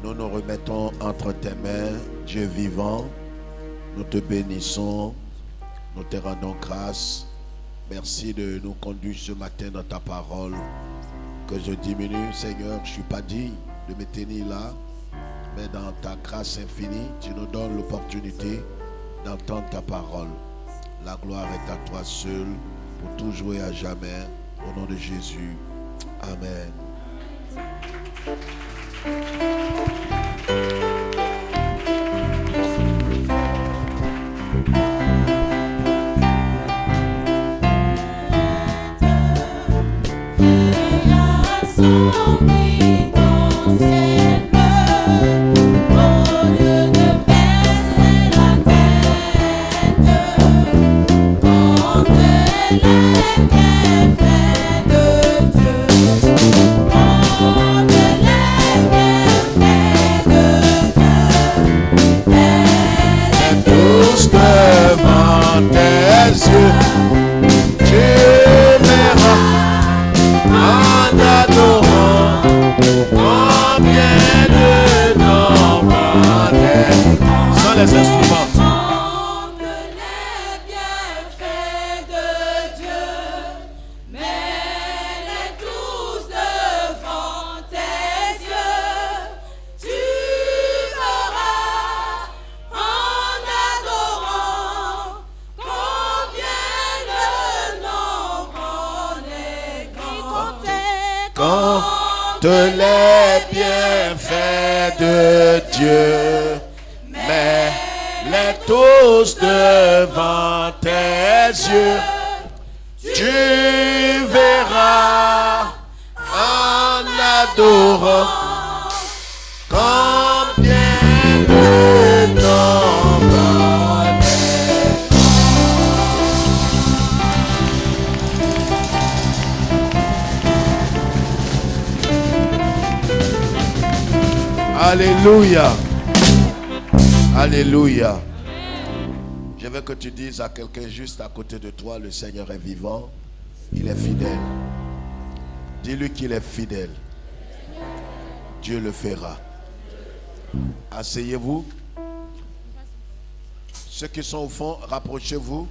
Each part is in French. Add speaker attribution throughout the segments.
Speaker 1: Nous nous remettons entre tes mains, Dieu vivant. Nous te bénissons, nous te rendons grâce. Merci de nous conduire ce matin dans ta parole. Que je diminue, Seigneur, je ne suis pas digne de me tenir là, mais dans ta grâce infinie, tu nous donnes l'opportunité d'entendre ta parole. La gloire est à toi seul, pour toujours et à jamais. Au nom de Jésus. Amen. Les instruments.
Speaker 2: Les bienfaits de Dieu, mets-les tous devant tes yeux. Tu verras en adorant combien le nombre en est grand.
Speaker 1: Compte les bienfaits de Dieu. Mets-les tous devant tes yeux. Tu verras en adorant combien de nombre en est. Alléluia. Alléluia. Je veux que tu dises à quelqu'un juste à côté de toi, le Seigneur est vivant, il est fidèle. Dis-lui qu'il est fidèle. Dieu le fera. Asseyez-vous. Ceux qui sont au fond, rapprochez-vous.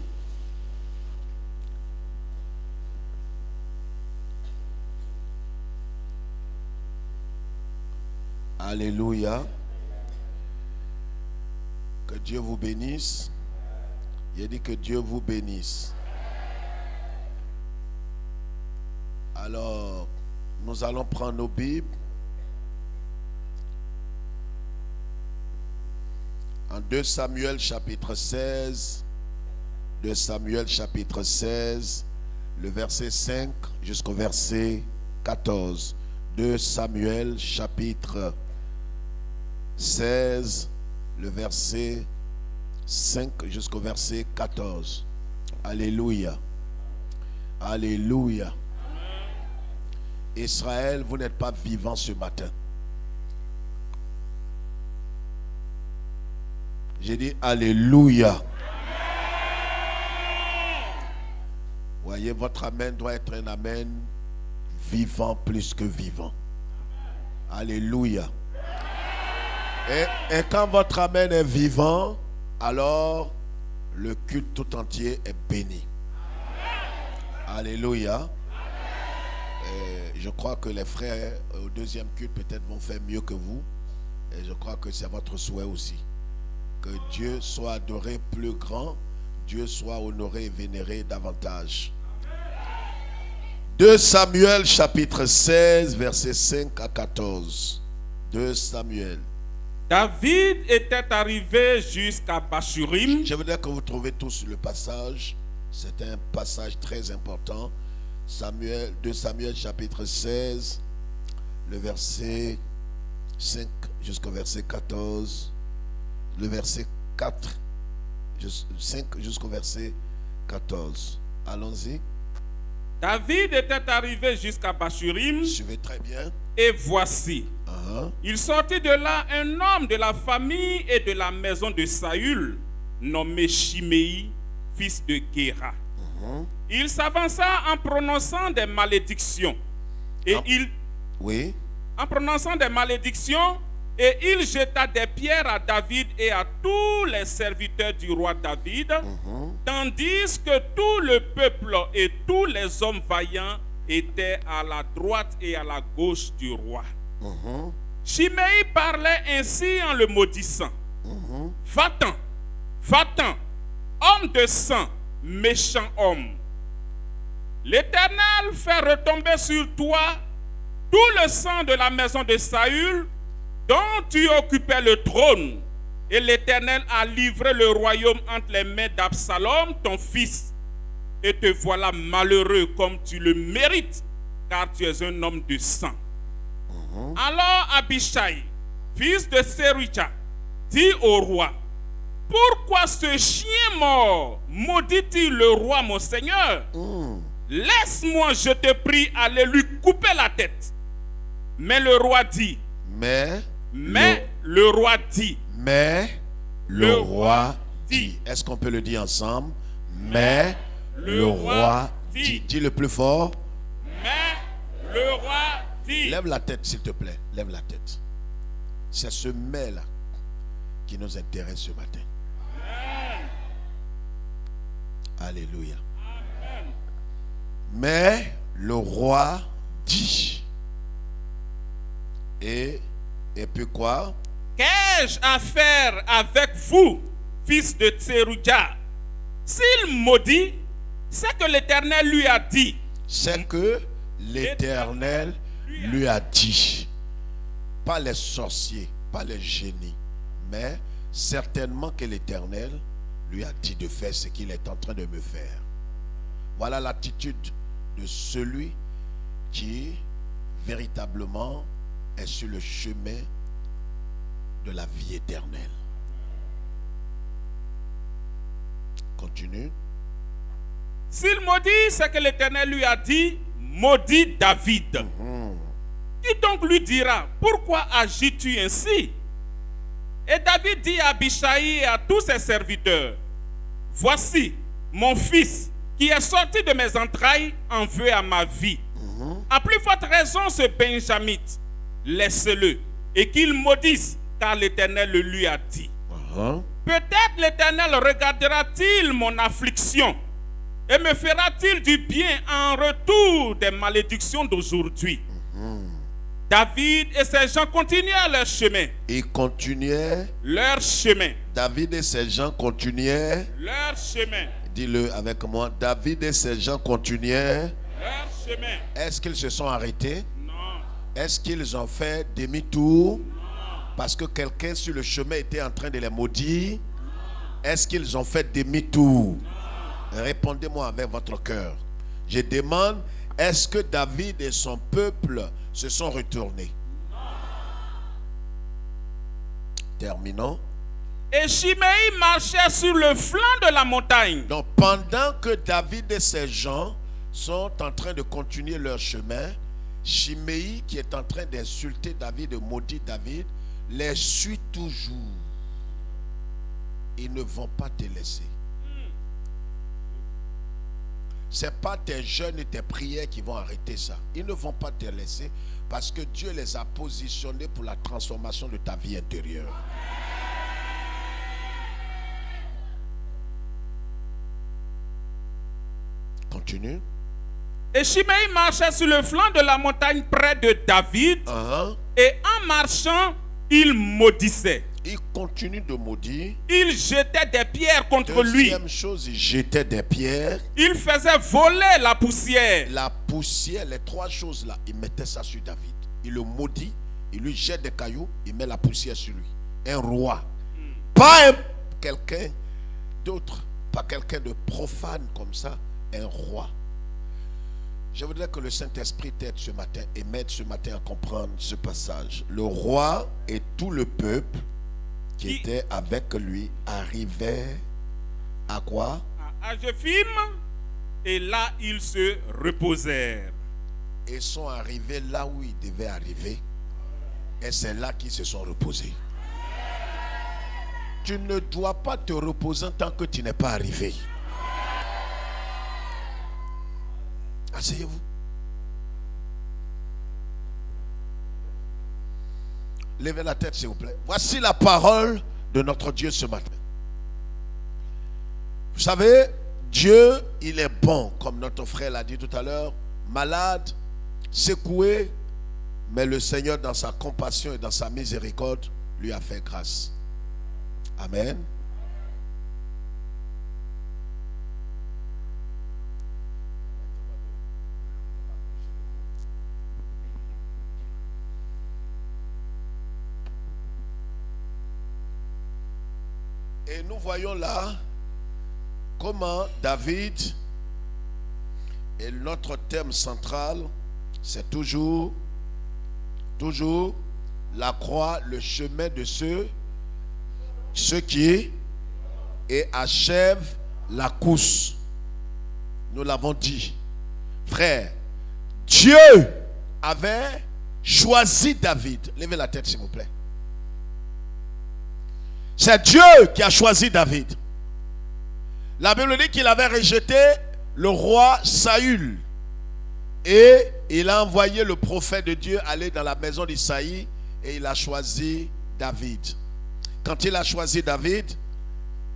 Speaker 1: Alléluia. Que Dieu vous bénisse. Il dit que Dieu vous bénisse. Alors, nous allons prendre nos Bibles. En 2 Samuel chapitre 16. 2 Samuel chapitre 16. Le verset 5 jusqu'au verset 14. 2 Samuel chapitre 16. Le verset 5 jusqu'au verset 14. Alléluia. Alléluia. Israël, vous n'êtes pas vivant ce matin. J'ai dit Alléluia. Voyez, votre amen doit être un amen vivant plus que vivant. Alléluia. Et quand votre amen est vivant, alors le culte tout entier est béni. Alléluia. Et je crois que les frères au deuxième culte peut-être vont faire mieux que vous. Et je crois que c'est votre souhait aussi. Que Dieu soit adoré plus grand, Dieu soit honoré et vénéré davantage. 2 Samuel chapitre 16 versets 5 à 14. 2 Samuel.
Speaker 3: David était arrivé jusqu'à Bachurim.
Speaker 1: Je voudrais que vous trouviez tous le passage. C'est un passage très important. 2 Samuel chapitre 16, le verset 5 jusqu'au verset 14. Le verset 4, 5 jusqu'au verset 14. Allons-y.
Speaker 3: David était arrivé jusqu'à Bachurim.
Speaker 1: Suivez très bien.
Speaker 3: Et voici, il sortit de là un homme de la famille et de la maison de Saül, nommé Shimei, fils de Guéra. Il s'avança en prononçant des malédictions. Et en prononçant des malédictions, Et il jeta des pierres à David et à tous les serviteurs du roi David, tandis que tout le peuple et tous les hommes vaillants étaient à la droite et à la gauche du roi. Shimei parlait ainsi en le maudissant. Va-t'en, va-t'en, homme de sang, méchant homme. L'Éternel fait retomber sur toi tout le sang de la maison de Saül, dont tu occupais le trône, et l'Éternel a livré le royaume entre les mains d'Absalom, ton fils. Et te voilà malheureux comme tu le mérites, car tu es un homme de sang. Alors Abishai, fils de Séruja, dit au roi, pourquoi ce chien mort maudit-il le roi mon seigneur? Laisse-moi, je te prie, aller lui couper la tête. Mais le roi dit, le roi dit,
Speaker 1: est-ce qu'on peut le dire ensemble? Mais le roi dit. Dis le plus fort.
Speaker 3: Mais le roi dit.
Speaker 1: Lève la tête s'il te plaît, lève la tête. C'est ce mais là qui nous intéresse ce matin. Alléluia.
Speaker 3: Amen.
Speaker 1: Mais le roi dit. Et puis quoi?
Speaker 3: Qu'ai-je à faire avec vous, fils de Tseruja? S'il maudit, c'est que l'Éternel lui a dit.
Speaker 1: C'est que l'Éternel lui a dit. Pas les sorciers, pas les génies, mais certainement que l'Éternel lui a dit de faire ce qu'il est en train de me faire. Voilà l'attitude de celui qui véritablement est sur le chemin de la vie éternelle. Continue.
Speaker 3: S'il maudit, c'est que l'Éternel lui a dit, maudit David. Qui donc lui dira, pourquoi agis-tu ainsi? Et David dit à Abishai et à tous ses serviteurs, voici mon fils qui est sorti de mes entrailles en veut à ma vie. À plus forte raison ce Benjamite, laisse-le et qu'il maudisse, car l'Éternel le lui a dit. Peut-être l'Éternel regardera-t-il mon affliction et me fera-t-il du bien en retour des malédictions d'aujourd'hui. David et ses gens continuaient leur chemin.
Speaker 1: Ils continuaient
Speaker 3: leur chemin.
Speaker 1: David et ses gens continuaient
Speaker 3: leur chemin.
Speaker 1: Dis-le avec moi. David et ses gens continuaient
Speaker 3: leur chemin.
Speaker 1: Est-ce qu'ils se sont arrêtés?
Speaker 3: Non.
Speaker 1: Est-ce qu'ils ont fait demi-tour? Non. Parce que quelqu'un sur le chemin était en train de les maudire? Non. Est-ce qu'ils ont fait demi-tour? Non. Répondez-moi avec votre cœur. Je demande, est-ce que David et son peuple se sont retournés? Non. Terminons.
Speaker 3: Et Shimei marchait sur le flanc de la montagne.
Speaker 1: Donc pendant que David et ses gens sont en train de continuer leur chemin, Shimei, qui est en train d'insulter David, de maudire David, les suit toujours. Ils ne vont pas te laisser. Ce n'est pas tes jeûnes et tes prières qui vont arrêter ça. Ils ne vont pas te laisser parce que Dieu les a positionnés pour la transformation de ta vie intérieure. Continue.
Speaker 3: Et Shimei marchait sur le flanc de la montagne près de David. Et en marchant, il maudissait.
Speaker 1: Il continue de maudire.
Speaker 3: Il jetait des pierres contre lui.
Speaker 1: Deuxième chose, il jetait des pierres.
Speaker 3: Il faisait voler la poussière.
Speaker 1: La poussière, les trois choses là, il mettait ça sur David. Il le maudit, il lui jette des cailloux, il met la poussière sur lui. Un roi. Pas quelqu'un d'autre, pas quelqu'un de profane comme ça, un roi. Je voudrais que le Saint-Esprit t'aide ce matin et m'aide ce matin à comprendre ce passage. Le roi et tout le peuple qui était avec lui arrivaient à quoi?
Speaker 3: À Jéphim, et là ils se reposèrent.
Speaker 1: Ils sont arrivés là où ils devaient arriver, et c'est là qu'ils se sont reposés. Tu ne dois pas te reposer tant que tu n'es pas arrivé. Asseyez-vous. Levez la tête, s'il vous plaît. Voici la parole de notre Dieu ce matin. Vous savez, Dieu, il est bon, comme notre frère l'a dit tout à l'heure, malade, secoué, mais le Seigneur, dans sa compassion et dans sa miséricorde, lui a fait grâce. Amen. Et nous voyons là comment David, et notre thème central, c'est toujours la croix, le chemin de ceux qui et achèvent la course. Nous l'avons dit. Frère, Dieu avait choisi David. Levez la tête, s'il vous plaît. C'est Dieu qui a choisi David. La Bible dit qu'il avait rejeté le roi Saül. Et il a envoyé le prophète de Dieu aller dans la maison d'Isaïe et il a choisi David. Quand il a choisi David,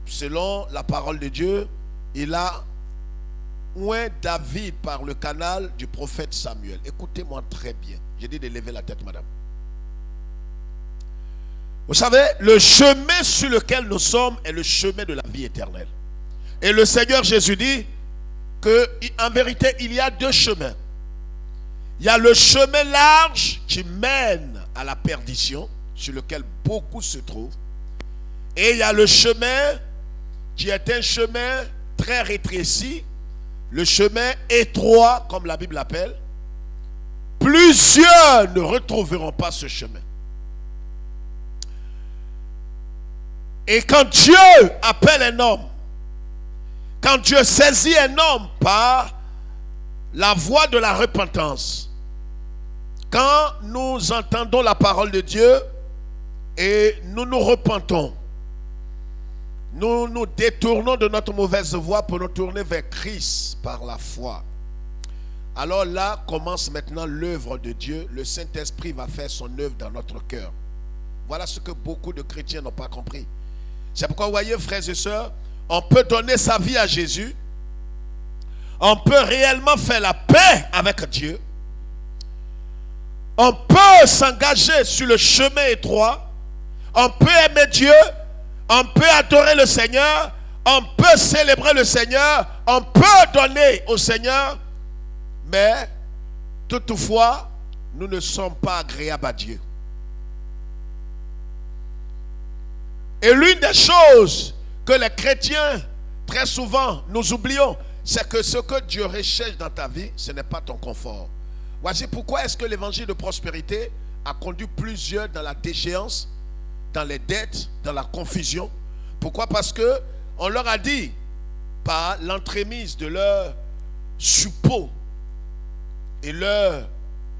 Speaker 1: selon la parole de Dieu, il a oint David par le canal du prophète Samuel. Écoutez-moi très bien. J'ai dit de lever la tête, madame. Vous savez, le chemin sur lequel nous sommes est le chemin de la vie éternelle. Et le Seigneur Jésus dit qu'en vérité, il y a deux chemins. Il y a le chemin large qui mène à la perdition, sur lequel beaucoup se trouvent. Et il y a le chemin qui est un chemin très rétréci, le chemin étroit, comme la Bible l'appelle. Plusieurs ne retrouveront pas ce chemin. Et quand Dieu appelle un homme, quand Dieu saisit un homme par la voie de la repentance, quand nous entendons la parole de Dieu et nous nous repentons, nous nous détournons de notre mauvaise voie pour nous tourner vers Christ par la foi. Alors là commence maintenant l'œuvre de Dieu. Le Saint-Esprit va faire son œuvre dans notre cœur. Voilà ce que beaucoup de chrétiens n'ont pas compris. C'est pourquoi, vous voyez, frères et sœurs, on peut donner sa vie à Jésus. On peut réellement faire la paix avec Dieu. On peut s'engager sur le chemin étroit. On peut aimer Dieu. On peut adorer le Seigneur. On peut célébrer le Seigneur. On peut donner au Seigneur. Mais, toutefois, nous ne sommes pas agréables à Dieu. Et l'une des choses que les chrétiens, très souvent, nous oublions, c'est que ce que Dieu recherche dans ta vie, ce n'est pas ton confort. Voici pourquoi est-ce que l'évangile de prospérité a conduit plusieurs dans la déchéance, dans les dettes, dans la confusion. Pourquoi? Parce que on leur a dit, par l'entremise de leur suppôt et leur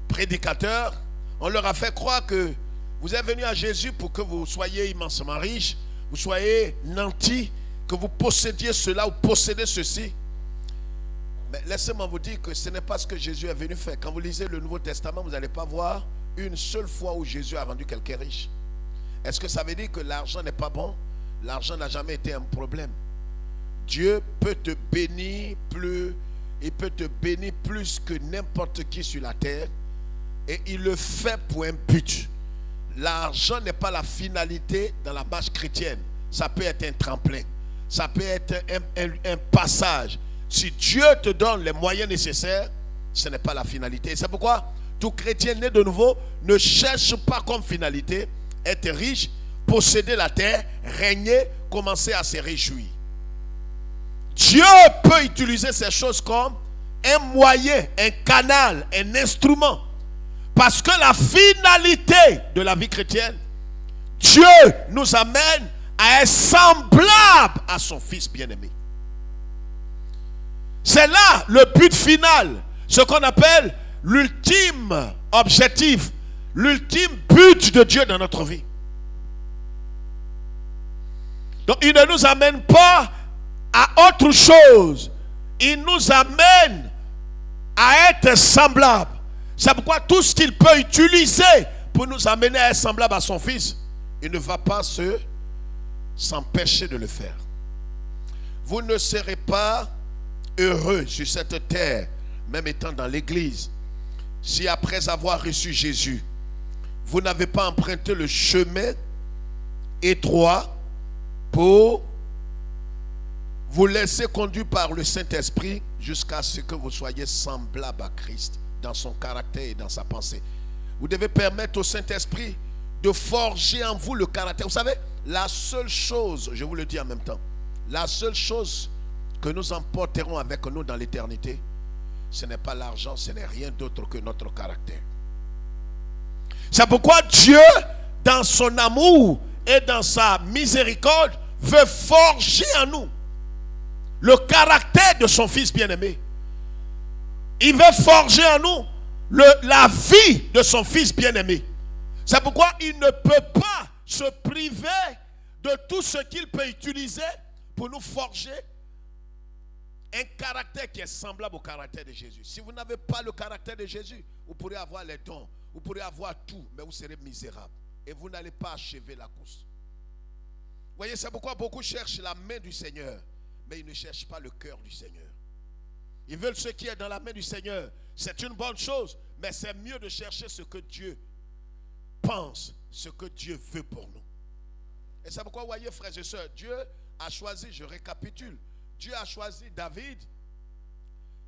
Speaker 1: prédicateur, on leur a fait croire que vous êtes venus à Jésus pour que vous soyez immensément riches, vous soyez nantis, que vous possédiez cela ou possédez ceci. Mais laissez-moi vous dire que ce n'est pas ce que Jésus est venu faire. Quand vous lisez le Nouveau Testament, vous n'allez pas voir une seule fois où Jésus a rendu quelqu'un riche. Est-ce que ça veut dire que l'argent n'est pas bon? L'argent n'a jamais été un problème. Dieu peut te bénir plus, il peut te bénir plus que n'importe qui sur la terre, et il le fait pour un but. L'argent n'est pas la finalité dans la marche chrétienne. Ça peut être un tremplin. Ça peut être un passage. Si Dieu te donne les moyens nécessaires, ce n'est pas la finalité. C'est pourquoi tout chrétien né de nouveau ne cherche pas comme finalité être riche, posséder la terre, régner, commencer à se réjouir. Dieu peut utiliser ces choses comme un moyen, un canal, un instrument. Parce que la finalité de la vie chrétienne, Dieu nous amène à être semblable à son Fils bien-aimé. C'est là le but final, ce qu'on appelle l'ultime objectif, l'ultime but de Dieu dans notre vie. Donc il ne nous amène pas à autre chose, il nous amène à être semblable. C'est pourquoi tout ce qu'il peut utiliser pour nous amener à être semblable à son Fils, il ne va pas s'empêcher de le faire. Vous ne serez pas heureux sur cette terre, même étant dans l'église, si après avoir reçu Jésus, vous n'avez pas emprunté le chemin étroit pour vous laisser conduire par le Saint-Esprit jusqu'à ce que vous soyez semblable à Christ dans son caractère et dans sa pensée. Vous devez permettre au Saint-Esprit de forger en vous le caractère. Vous savez, la seule chose, je vous le dis en même temps, la seule chose que nous emporterons avec nous dans l'éternité, ce n'est pas l'argent, ce n'est rien d'autre que notre caractère. C'est pourquoi Dieu, dans son amour et dans sa miséricorde, veut forger en nous le caractère de son Fils bien-aimé. Il veut forger en nous la vie de son Fils bien-aimé. C'est pourquoi il ne peut pas se priver de tout ce qu'il peut utiliser pour nous forger un caractère qui est semblable au caractère de Jésus. Si vous n'avez pas le caractère de Jésus, vous pourrez avoir les dons, vous pourrez avoir tout, mais vous serez misérable et vous n'allez pas achever la course. Vous voyez, c'est pourquoi beaucoup cherchent la main du Seigneur, mais ils ne cherchent pas le cœur du Seigneur. Ils veulent ce qui est dans la main du Seigneur. C'est une bonne chose, mais c'est mieux de chercher ce que Dieu pense, ce que Dieu veut pour nous. Et c'est pourquoi, vous voyez, frères et sœurs, Dieu a choisi, je récapitule, Dieu a choisi David.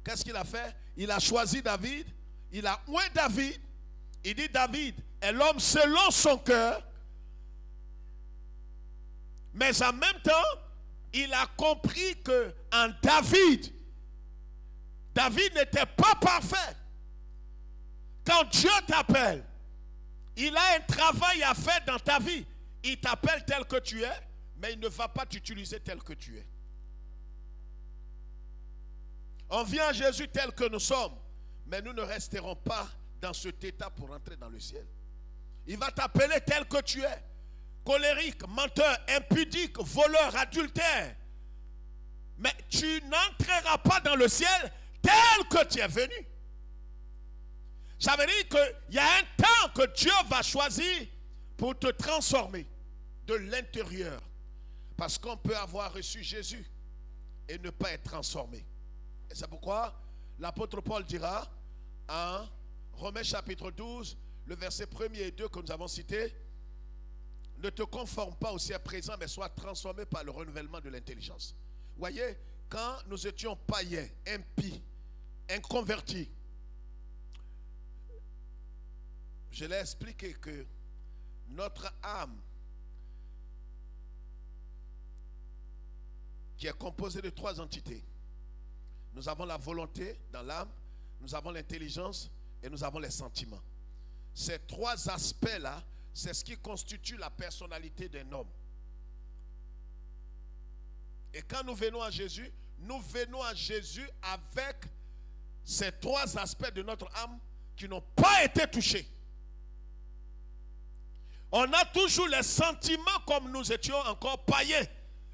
Speaker 1: Qu'est-ce qu'il a fait? Il a choisi David, il a oint David. Il dit David est l'homme selon son cœur, mais en même temps, il a compris que en David n'était pas parfait. Quand Dieu t'appelle, il a un travail à faire dans ta vie. Il t'appelle tel que tu es, mais il ne va pas t'utiliser tel que tu es. On vient à Jésus tel que nous sommes, mais nous ne resterons pas dans cet état pour entrer dans le ciel. Il va t'appeler tel que tu es. Colérique, menteur, impudique, voleur, adultère. Mais tu n'entreras pas dans le ciel tel que tu es venu. Ça veut dire qu'il y a un temps que Dieu va choisir pour te transformer de l'intérieur. Parce qu'on peut avoir reçu Jésus et ne pas être transformé. Et c'est pourquoi l'apôtre Paul dira en Romains chapitre 12, le verset 1er et 2 que nous avons cité, ne te conforme pas au siècle présent, mais sois transformé par le renouvellement de l'intelligence. Vous voyez, quand nous étions païens, impies, inconvertis, je l'ai expliqué que notre âme, qui est composée de 3 entités, nous avons la volonté dans l'âme, nous avons l'intelligence et nous avons les sentiments. Ces 3 aspects-là, c'est ce qui constitue la personnalité d'un homme. Et quand nous venons à Jésus avec ces 3 aspects de notre âme qui n'ont pas été touchés. On a toujours les sentiments comme nous étions encore païens.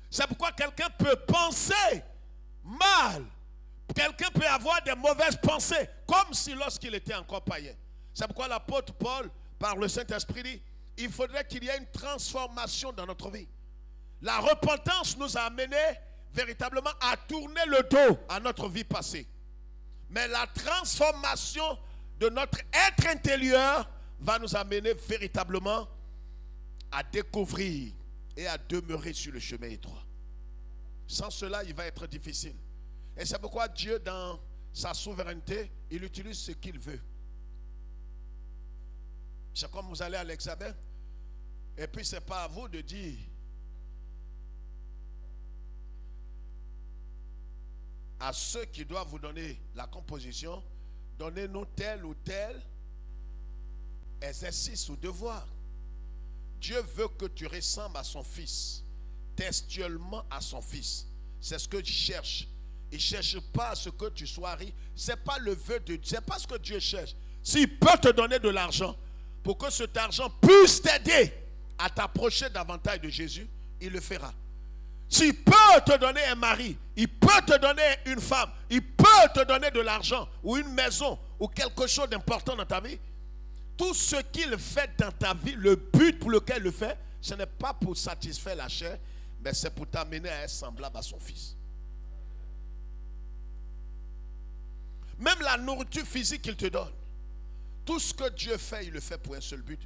Speaker 1: C'est pourquoi quelqu'un peut penser mal. Quelqu'un peut avoir des mauvaises pensées, comme si lorsqu'il était encore païen. C'est pourquoi l'apôtre Paul, par le Saint-Esprit, dit, il faudrait qu'il y ait une transformation dans notre vie. La repentance nous a amenés véritablement à tourner le dos à notre vie passée. Mais la transformation de notre être intérieur va nous amener véritablement à découvrir et à demeurer sur le chemin étroit. Sans cela, il va être difficile. Et c'est pourquoi Dieu, dans sa souveraineté, il utilise ce qu'il veut. C'est comme vous allez à l'examen, et puis ce n'est pas à vous de dire à ceux qui doivent vous donner la composition, donnez-nous tel ou tel exercice ou devoir. Dieu veut que tu ressembles à son Fils, textuellement à son Fils. C'est ce que tu cherches. Il ne cherche pas à ce que tu sois riche. Ce n'est pas le vœu de Dieu, ce n'est pas ce que Dieu cherche. S'il peut te donner de l'argent, pour que cet argent puisse t'aider à t'approcher davantage de Jésus, il le fera. S'il peut te donner un mari, il peut te donner une femme, il peut te donner de l'argent ou une maison ou quelque chose d'important dans ta vie, tout ce qu'il fait dans ta vie, le but pour lequel il le fait, ce n'est pas pour satisfaire la chair, mais c'est pour t'amener à être semblable à son fils. Même la nourriture physique qu'il te donne, tout ce que Dieu fait, il le fait pour un seul but.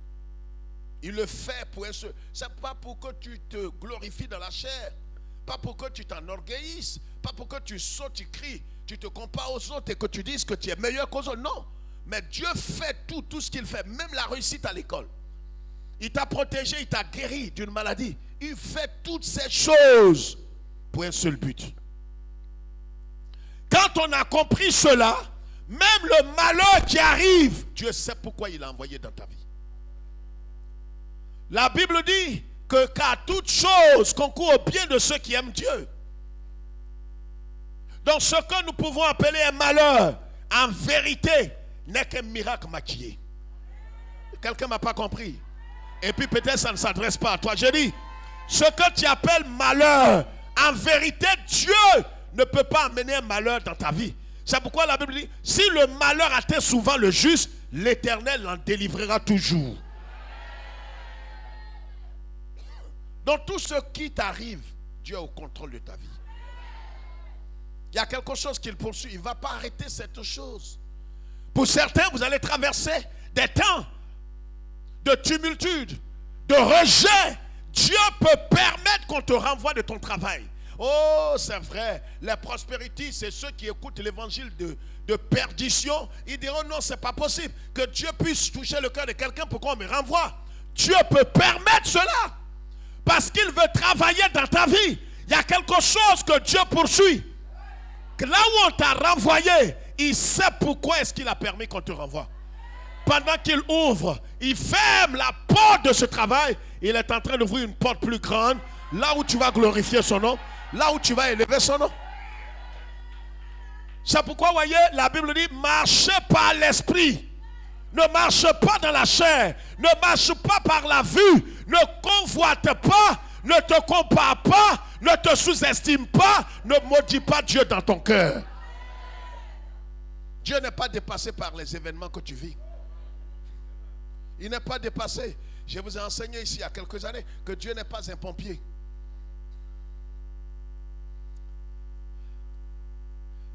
Speaker 1: Il le fait pour un seul. C'est pas pour que tu te glorifies dans la chair, pas pour que tu t'enorgueillisses, pas pour que tu sautes, tu cries, tu te compares aux autres et que tu dises que tu es meilleur qu'aux autres. Non, mais Dieu fait tout ce qu'il fait, même la réussite à l'école. Il t'a protégé, il t'a guéri d'une maladie. Il fait toutes ces choses pour un seul but. Quand on a compris cela, même le malheur qui arrive, Dieu sait pourquoi il l'a envoyé dans ta vie. La Bible dit que car toute chose concourt au bien de ceux qui aiment Dieu. Donc ce que nous pouvons appeler un malheur, en vérité, n'est qu'un miracle maquillé. Quelqu'un ne m'a pas compris. Et puis peut-être ça ne s'adresse pas à toi. Je dis, ce que tu appelles malheur, en vérité, Dieu ne peut pas amener un malheur dans ta vie. C'est pourquoi la Bible dit, si le malheur atteint souvent le juste, l'Éternel l'en délivrera toujours. Donc tout ce qui t'arrive, Dieu est au contrôle de ta vie. Il y a quelque chose qu'il poursuit. Il ne va pas arrêter cette chose. Pour certains, vous allez traverser des temps de tumultude, de rejet. Dieu peut permettre qu'on te renvoie de ton travail. Oh, c'est vrai. Les prospérités, c'est ceux qui écoutent l'évangile de perdition. Ils diront non, c'est pas possible que Dieu puisse toucher le cœur de quelqu'un pour qu'on me renvoie. Dieu peut permettre cela parce qu'il veut travailler dans ta vie. Il y a quelque chose que Dieu poursuit. Que là où on t'a renvoyé, il sait pourquoi est-ce qu'il a permis qu'on te renvoie. Pendant qu'il ouvre, il ferme la porte de ce travail, il est en train d'ouvrir une porte plus grande, là où tu vas glorifier son nom, là où tu vas élever son nom. C'est pourquoi, voyez, la Bible dit, marchez par l'esprit. Ne marche pas dans la chair, ne marche pas par la vue, ne convoite pas, ne te compare pas, ne te sous-estime pas, ne maudis pas Dieu dans ton cœur. Dieu n'est pas dépassé par les événements que tu vis. Il n'est pas dépassé. Je vous ai enseigné ici il y a quelques années que Dieu n'est pas un pompier.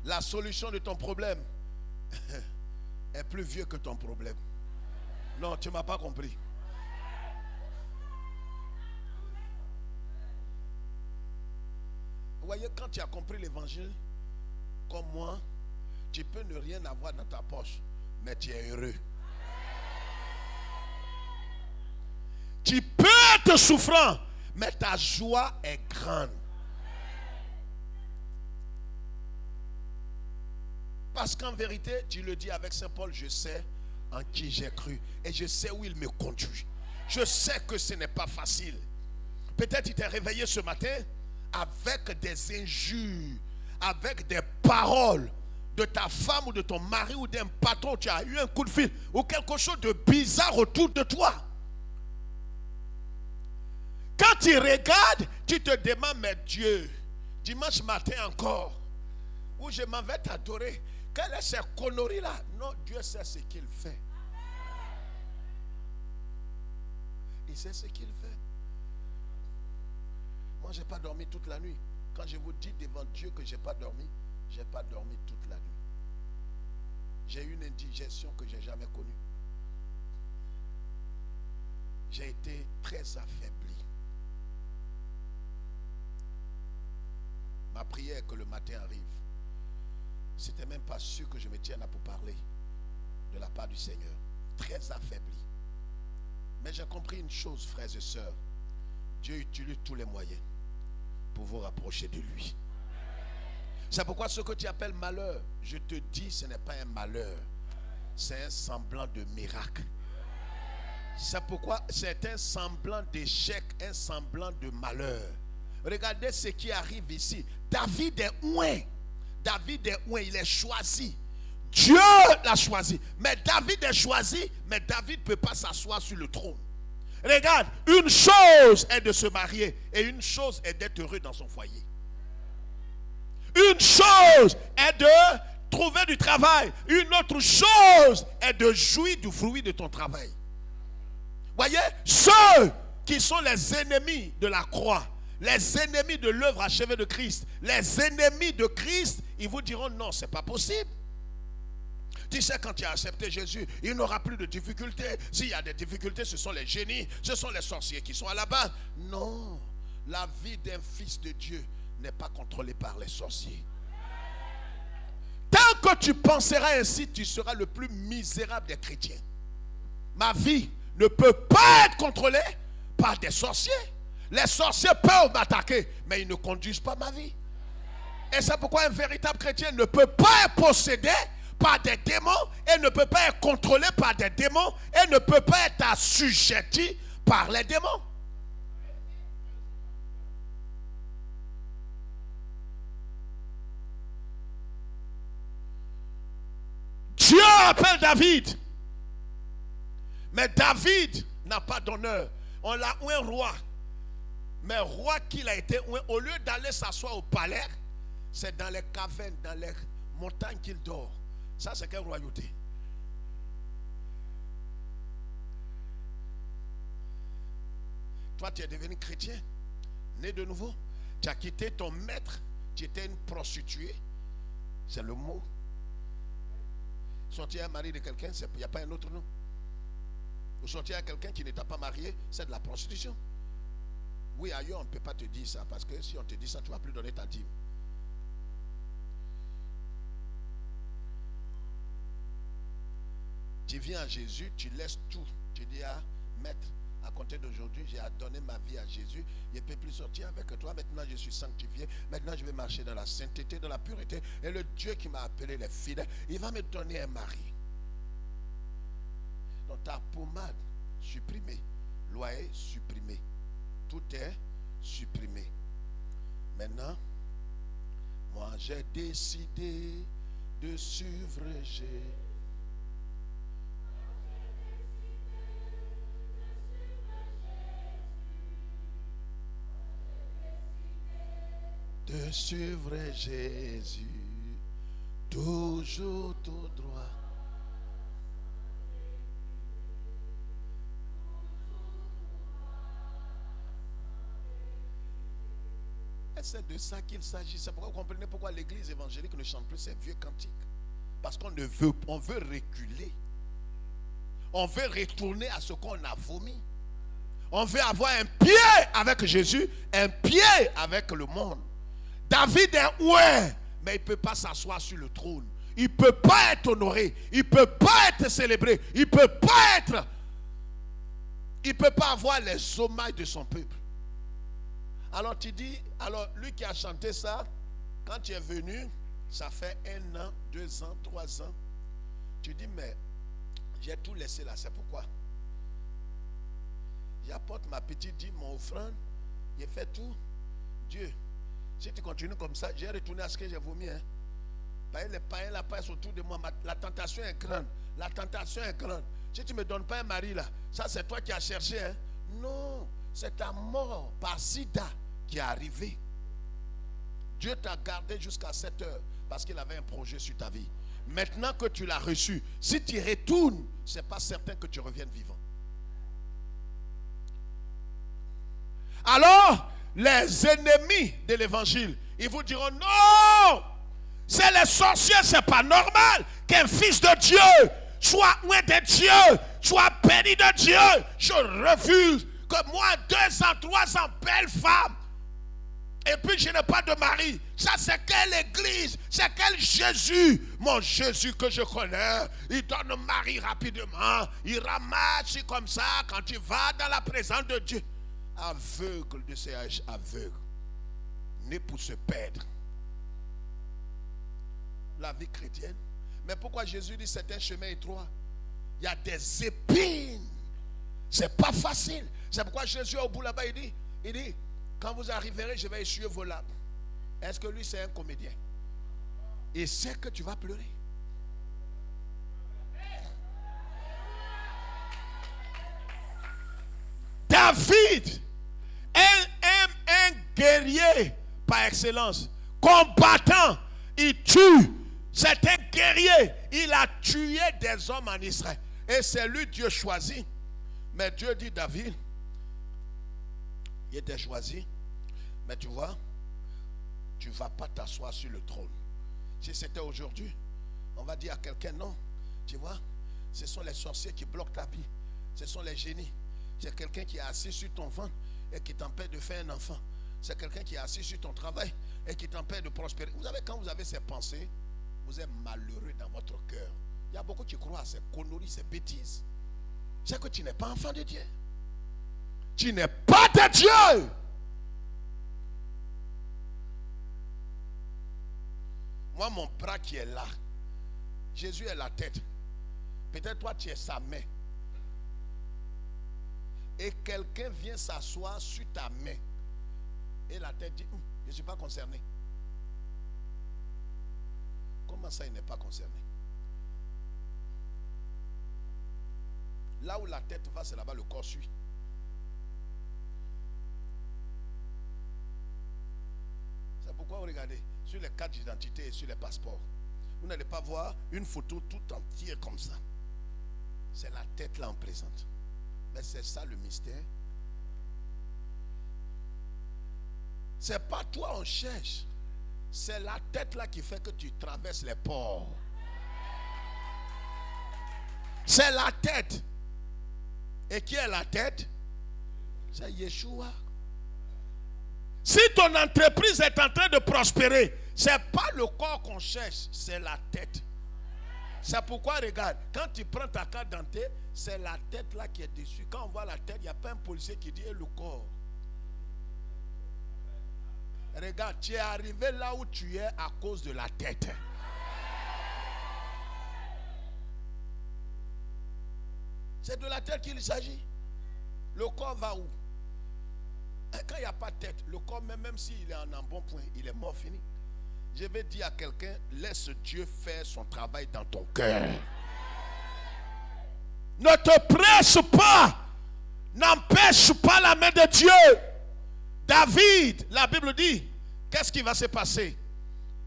Speaker 1: La solution de ton problème est plus vieux que ton problème. Non, tu ne m'as pas compris. Vous voyez, quand tu as compris l'évangile, comme moi, tu peux ne rien avoir dans ta poche, mais tu es heureux. Tu peux être souffrant, mais ta joie est grande. Parce qu'en vérité, tu le dis avec Saint Paul, je sais en qui j'ai cru et je sais où il me conduit. Je sais que ce n'est pas facile. Peut-être tu t'es réveillé ce matin avec des injures, avec des paroles de ta femme ou de ton mari ou d'un patron, tu as eu un coup de fil ou quelque chose de bizarre autour de toi. Quand tu regardes, tu te demandes, mais Dieu, dimanche matin encore, où je m'en vais t'adorer, quelle est cette connerie-là? Non, Dieu sait ce qu'il fait. Il sait ce qu'il fait. Moi, je n'ai pas dormi toute la nuit. Quand je vous dis devant Dieu que je n'ai pas dormi, je n'ai pas dormi toute la nuit. J'ai eu une indigestion que je n'ai jamais connue. J'ai été très affaibli. Ma prière que le matin arrive, c'était même pas sûr que je me tienne là pour parler de la part du Seigneur. Très affaibli. Mais j'ai compris une chose, frères et sœurs. Dieu utilise tous les moyens pour vous rapprocher de lui. C'est pourquoi ce que tu appelles malheur, je te dis, ce n'est pas un malheur. C'est un semblant de miracle. C'est pourquoi c'est un semblant d'échec, un semblant de malheur. Regardez ce qui arrive ici. David est ouin. David est ouin, il est choisi. Dieu l'a choisi. Mais David est choisi, mais David ne peut pas s'asseoir sur le trône. Regarde, une chose est de se marier et une chose est d'être heureux dans son foyer. Une chose est de trouver du travail. Une autre chose est de jouir du fruit de ton travail. Voyez, ceux qui sont les ennemis de la croix, les ennemis de l'œuvre achevée de Christ, les ennemis de Christ, ils vous diront non, c'est pas possible. Tu sais, quand tu as accepté Jésus, il n'aura plus de difficultés. S'il y a des difficultés, ce sont les génies, ce sont les sorciers qui sont à la base. Non, la vie d'un fils de Dieu n'est pas contrôlée par les sorciers. Tant que tu penseras ainsi, tu seras le plus misérable des chrétiens. Ma vie ne peut pas être contrôlée par des sorciers. Les sorciers peuvent m'attaquer, mais ils ne conduisent pas ma vie. Et c'est pourquoi un véritable chrétien ne peut pas être possédé par des démons et ne peut pas être contrôlé par des démons et ne peut pas être assujetti par les démons. Dieu appelle David. Mais David n'a pas d'honneur. On l'a oué roi. Mais roi qu'il a été oué, au lieu d'aller s'asseoir au palais, c'est dans les cavernes, dans les montagnes qu'il dort. Ça, c'est quelle royauté? Toi, tu es devenu chrétien, né de nouveau. Tu as quitté ton maître. Tu étais une prostituée. C'est le mot. Sortir un mari de quelqu'un, il n'y a pas un autre nom. Ou sortir à quelqu'un qui n'était pas marié, c'est de la prostitution. Oui, ailleurs, on ne peut pas te dire ça, parce que si on te dit ça, tu ne vas plus donner ta dîme. Tu viens à Jésus, tu laisses tout. Tu dis, ah, maître, à compter d'aujourd'hui, j'ai donné ma vie à Jésus. Je ne peux plus sortir avec toi. Maintenant, je suis sanctifié. Maintenant, je vais marcher dans la sainteté, dans la pureté. Et le Dieu qui m'a appelé les fidèles, il va me donner un mari. Donc, ta pommade supprimée, loyer supprimé. Tout est supprimé. Maintenant, moi, j'ai décidé de suivre Jésus. De suivre Jésus, toujours tout droit. Et c'est de ça qu'il s'agit. C'est pourquoi vous comprenez pourquoi l'église évangélique ne chante plus ces vieux cantiques. Parce qu'on veut reculer. On veut retourner à ce qu'on a vomi. On veut avoir un pied avec Jésus, un pied avec le monde. David est oué, mais il ne peut pas s'asseoir sur le trône. Il ne peut pas être honoré. Il ne peut pas être célébré. Il ne peut pas avoir les hommages de son peuple. Alors tu dis, alors lui qui a chanté ça, quand tu es venu, ça fait 1 an, 2 ans, 3 ans. Tu dis, mais j'ai tout laissé là, c'est pourquoi? J'apporte ma petite dîme, mon offrande, j'ai fait tout. Dieu, si tu continues comme ça, j'ai retourné à ce que j'ai vomi. Hein. Les païens là passent autour de moi. La tentation est grande. La tentation est grande. Si tu ne me donnes pas un mari là, ça c'est toi qui as cherché. Hein. Non, c'est ta mort par sida qui est arrivée. Dieu t'a gardé jusqu'à 7 heures parce qu'il avait un projet sur ta vie. Maintenant que tu l'as reçu, si tu retournes, ce n'est pas certain que tu reviennes vivant. Alors, les ennemis de l'évangile, ils vous diront non, c'est les sorciers, c'est pas normal qu'un fils de Dieu soit loin de Dieu, soit béni de Dieu. Je refuse que moi, 2 ans, 3 ans, belle femme, et puis je n'ai pas de mari. Ça c'est quelle église? C'est quel Jésus? Mon Jésus que je connais, il donne le mari rapidement, il ramasse comme ça quand tu vas dans la présence de Dieu. Aveugle de ces âges, aveugle, né pour se perdre. La vie chrétienne. Mais pourquoi Jésus dit c'est un chemin étroit? Il y a des épines. C'est pas facile. C'est pourquoi Jésus au bout là-bas il dit quand vous arriverez, je vais essuyer vos larmes. Est-ce que lui c'est un comédien? Il sait que tu vas pleurer. David, un guerrier par excellence, combattant, il tue C'est un guerrier. Il a tué des hommes en Israël. Et c'est lui Dieu choisi. Mais Dieu dit David, il était choisi. Mais tu vois, tu ne vas pas t'asseoir sur le trône. Si c'était aujourd'hui, on va dire à quelqu'un non. Tu vois, ce sont les sorciers qui bloquent ta vie. Ce sont les génies. C'est quelqu'un qui est assis sur ton ventre et qui t'empêche de faire un enfant. C'est quelqu'un qui est assis sur ton travail et qui t'empêche de prospérer. Vous savez, quand vous avez ces pensées, vous êtes malheureux dans votre cœur. Il y a beaucoup qui croient à ces conneries, ces bêtises. C'est que tu n'es pas enfant de Dieu. Tu n'es pas de Dieu. Moi, mon bras qui est là, Jésus est la tête. Peut-être toi, tu es sa main. Et quelqu'un vient s'asseoir sur ta main. Et la tête dit, je ne suis pas concerné. Comment ça, il n'est pas concerné? Là où la tête va, c'est là-bas le corps suit. C'est pourquoi, regardez, sur les cartes d'identité et sur les passeports, vous n'allez pas voir une photo tout entière comme ça. C'est la tête là en présente. Mais c'est ça le mystère. C'est pas toi on cherche. C'est la tête là qui fait que tu traverses les ports. C'est la tête. Et qui est la tête? C'est Yeshua. Si ton entreprise est en train de prospérer, ce n'est pas le corps qu'on cherche, c'est la tête. C'est pourquoi, regarde, quand tu prends ta carte d'identité, c'est la tête là qui est dessus. Quand on voit la tête, il n'y a pas un policier qui dit le corps. Regarde, tu es arrivé là où tu es à cause de la tête. C'est de la tête qu'il s'agit. Le corps va où? Quand il n'y a pas de tête, le corps, même s'il est en un bon point, il est mort, fini. Je vais dire à quelqu'un, laisse Dieu faire son travail dans ton cœur. Ne te presse pas. N'empêche pas la main de Dieu. David, la Bible dit, qu'est-ce qui va se passer?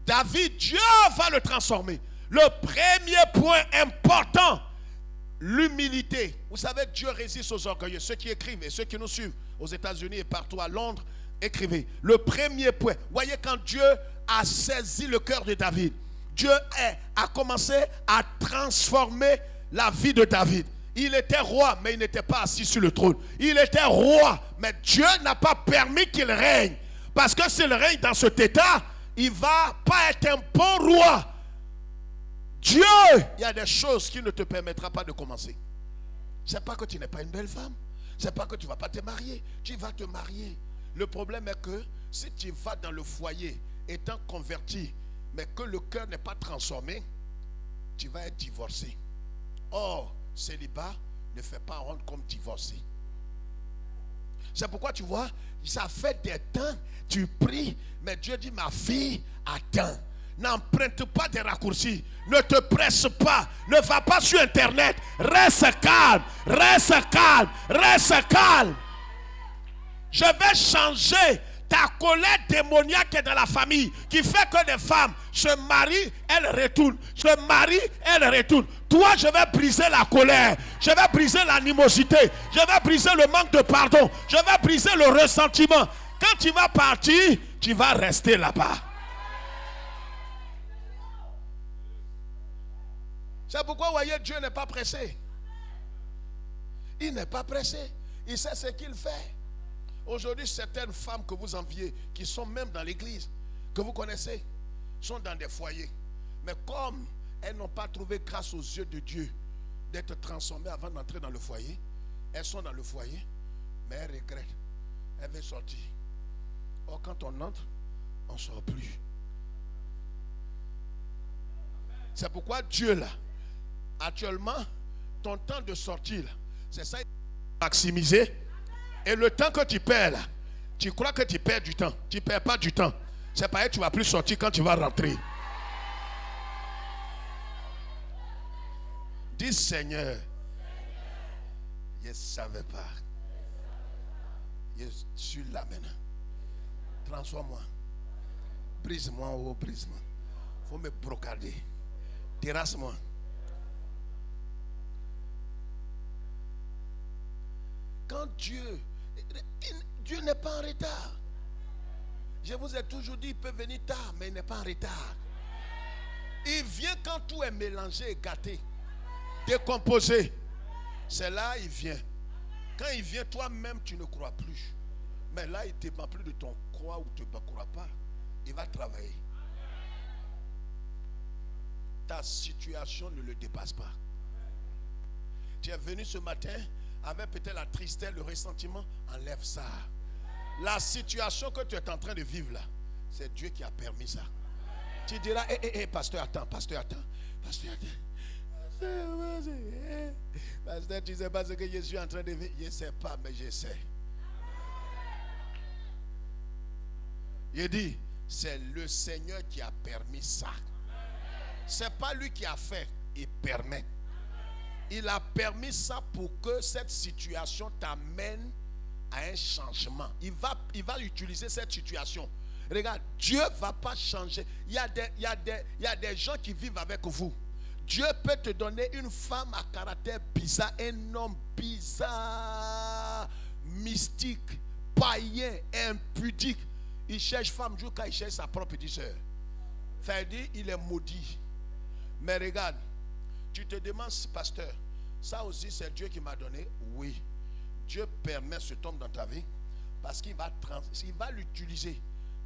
Speaker 1: David, Dieu va le transformer. Le premier point important, l'humilité. Vous savez, Dieu résiste aux orgueilleux. Ceux qui écrivent et ceux qui nous suivent aux États-Unis et partout à Londres, écrivez. Le premier point. Voyez, quand Dieu a saisi le cœur de David, Dieu a commencé à transformer la vie de David. Il était roi, mais il n'était pas assis sur le trône. Il était roi, mais Dieu n'a pas permis qu'il règne. Parce que s'il règne dans cet état, il ne va pas être un bon roi. Dieu, il y a des choses qui ne te permettra pas de commencer. Ce n'est pas que tu n'es pas une belle femme. Ce n'est pas que tu ne vas pas te marier. Tu vas te marier. Le problème est que si tu vas dans le foyer étant converti, mais que le cœur n'est pas transformé, tu vas être divorcé. Or, célibat ne fait pas rendre comme divorcé. C'est pourquoi tu vois, ça fait des temps, tu pries, mais Dieu dit, ma fille, attends. N'emprunte pas des raccourcis. Ne te presse pas. Ne va pas sur Internet. Reste calme. Reste calme. Reste calme. Je vais changer ta colère démoniaque qui est dans la famille, qui fait que des femmes se marient, elles retournent. Se marient, elles retournent. Toi, je vais briser la colère. Je vais briser l'animosité. Je vais briser le manque de pardon. Je vais briser le ressentiment. Quand tu vas partir, tu vas rester là-bas. C'est pourquoi, vous voyez, Dieu n'est pas pressé. Il n'est pas pressé. Il sait ce qu'il fait. Aujourd'hui, certaines femmes que vous enviez, qui sont même dans l'église, que vous connaissez, sont dans des foyers. Mais comme elles n'ont pas trouvé grâce aux yeux de Dieu d'être transformées avant d'entrer dans le foyer, elles sont dans le foyer, mais elles regrettent. Elles veulent sortir. Or, quand on entre, on ne sort plus. C'est pourquoi Dieu, là, actuellement, ton temps de sortir, c'est ça, maximiser. Et le temps que tu perds là, tu crois que tu perds du temps. Tu ne perds pas du temps. C'est pareil, tu ne vas plus sortir quand tu vas rentrer. Dis Seigneur, je ne savais pas. Je suis là maintenant. Transforme-moi. Brise-moi, oh brise-moi. Il faut me brocader. Terrasse-moi. Quand Dieu n'est pas en retard. Je vous ai toujours dit, il peut venir tard, mais il n'est pas en retard. Il vient quand tout est mélangé et gâté, décomposé. C'est là il vient. Quand il vient, toi-même, tu ne crois plus. Mais là, il ne dépend plus de ton croire ou tu ne crois pas. Il va travailler. Ta situation ne le dépasse pas. Tu es venu ce matin avec peut-être la tristesse, le ressentiment. Enlève ça. La situation que tu es en train de vivre là, c'est Dieu qui a permis ça. Tu diras, pasteur, attends, pasteur, attends. Pasteur, attends. Pasteur, tu ne sais pas ce que je suis en train de vivre. Je ne sais pas, mais je sais. Il dit, c'est le Seigneur qui a permis ça. Ce n'est pas lui qui a fait, il permet. Il a permis ça pour que cette situation t'amène à un changement. Il va utiliser cette situation. Regarde, Dieu ne va pas changer. Il y a des gens qui vivent avec vous. Dieu peut te donner une femme à caractère bizarre, un homme bizarre, mystique, païen, impudique. Il cherche femme jusqu'à il cherche sa propre petite soeur. Ça veut dire il est maudit. Mais regarde, tu te demandes, pasteur, ça aussi c'est Dieu qui m'a donné. Oui, Dieu permet cet homme dans ta vie parce qu'il va l'utiliser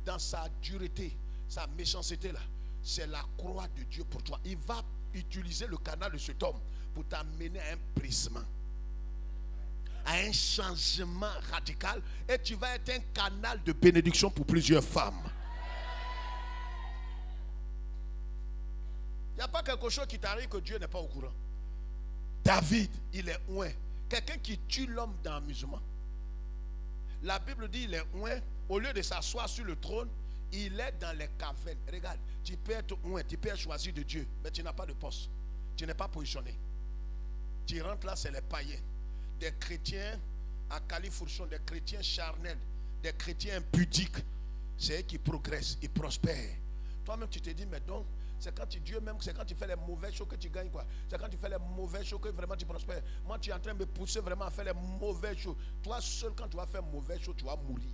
Speaker 1: dans sa dureté, sa méchanceté là. C'est la croix de Dieu pour toi. Il va utiliser le canal de cet homme pour t'amener à un brisement, à un changement radical, et tu vas être un canal de bénédiction pour plusieurs femmes. Il n'y a pas quelque chose qui t'arrive que Dieu n'est pas au courant. David, il est ouin. Quelqu'un qui tue l'homme dans l'amusement. La Bible dit il est ouin. Au lieu de s'asseoir sur le trône, il est dans les cavernes. Regarde, tu peux être ouin, tu peux être choisi de Dieu, mais tu n'as pas de poste. Tu n'es pas positionné. Tu rentres là, c'est les païens. Des chrétiens à califourchon, des chrétiens charnels, des chrétiens impudiques. C'est eux qui progressent, ils prospèrent. Toi-même, tu te dis, mais donc, c'est quand Dieu même, c'est quand tu fais les mauvaises choses que tu gagnes quoi. C'est quand tu fais les mauvaises choses que vraiment tu prospères. Moi, tu es en train de me pousser vraiment à faire les mauvaises choses. Toi seul, quand tu vas faire mauvaises choses, tu vas mourir.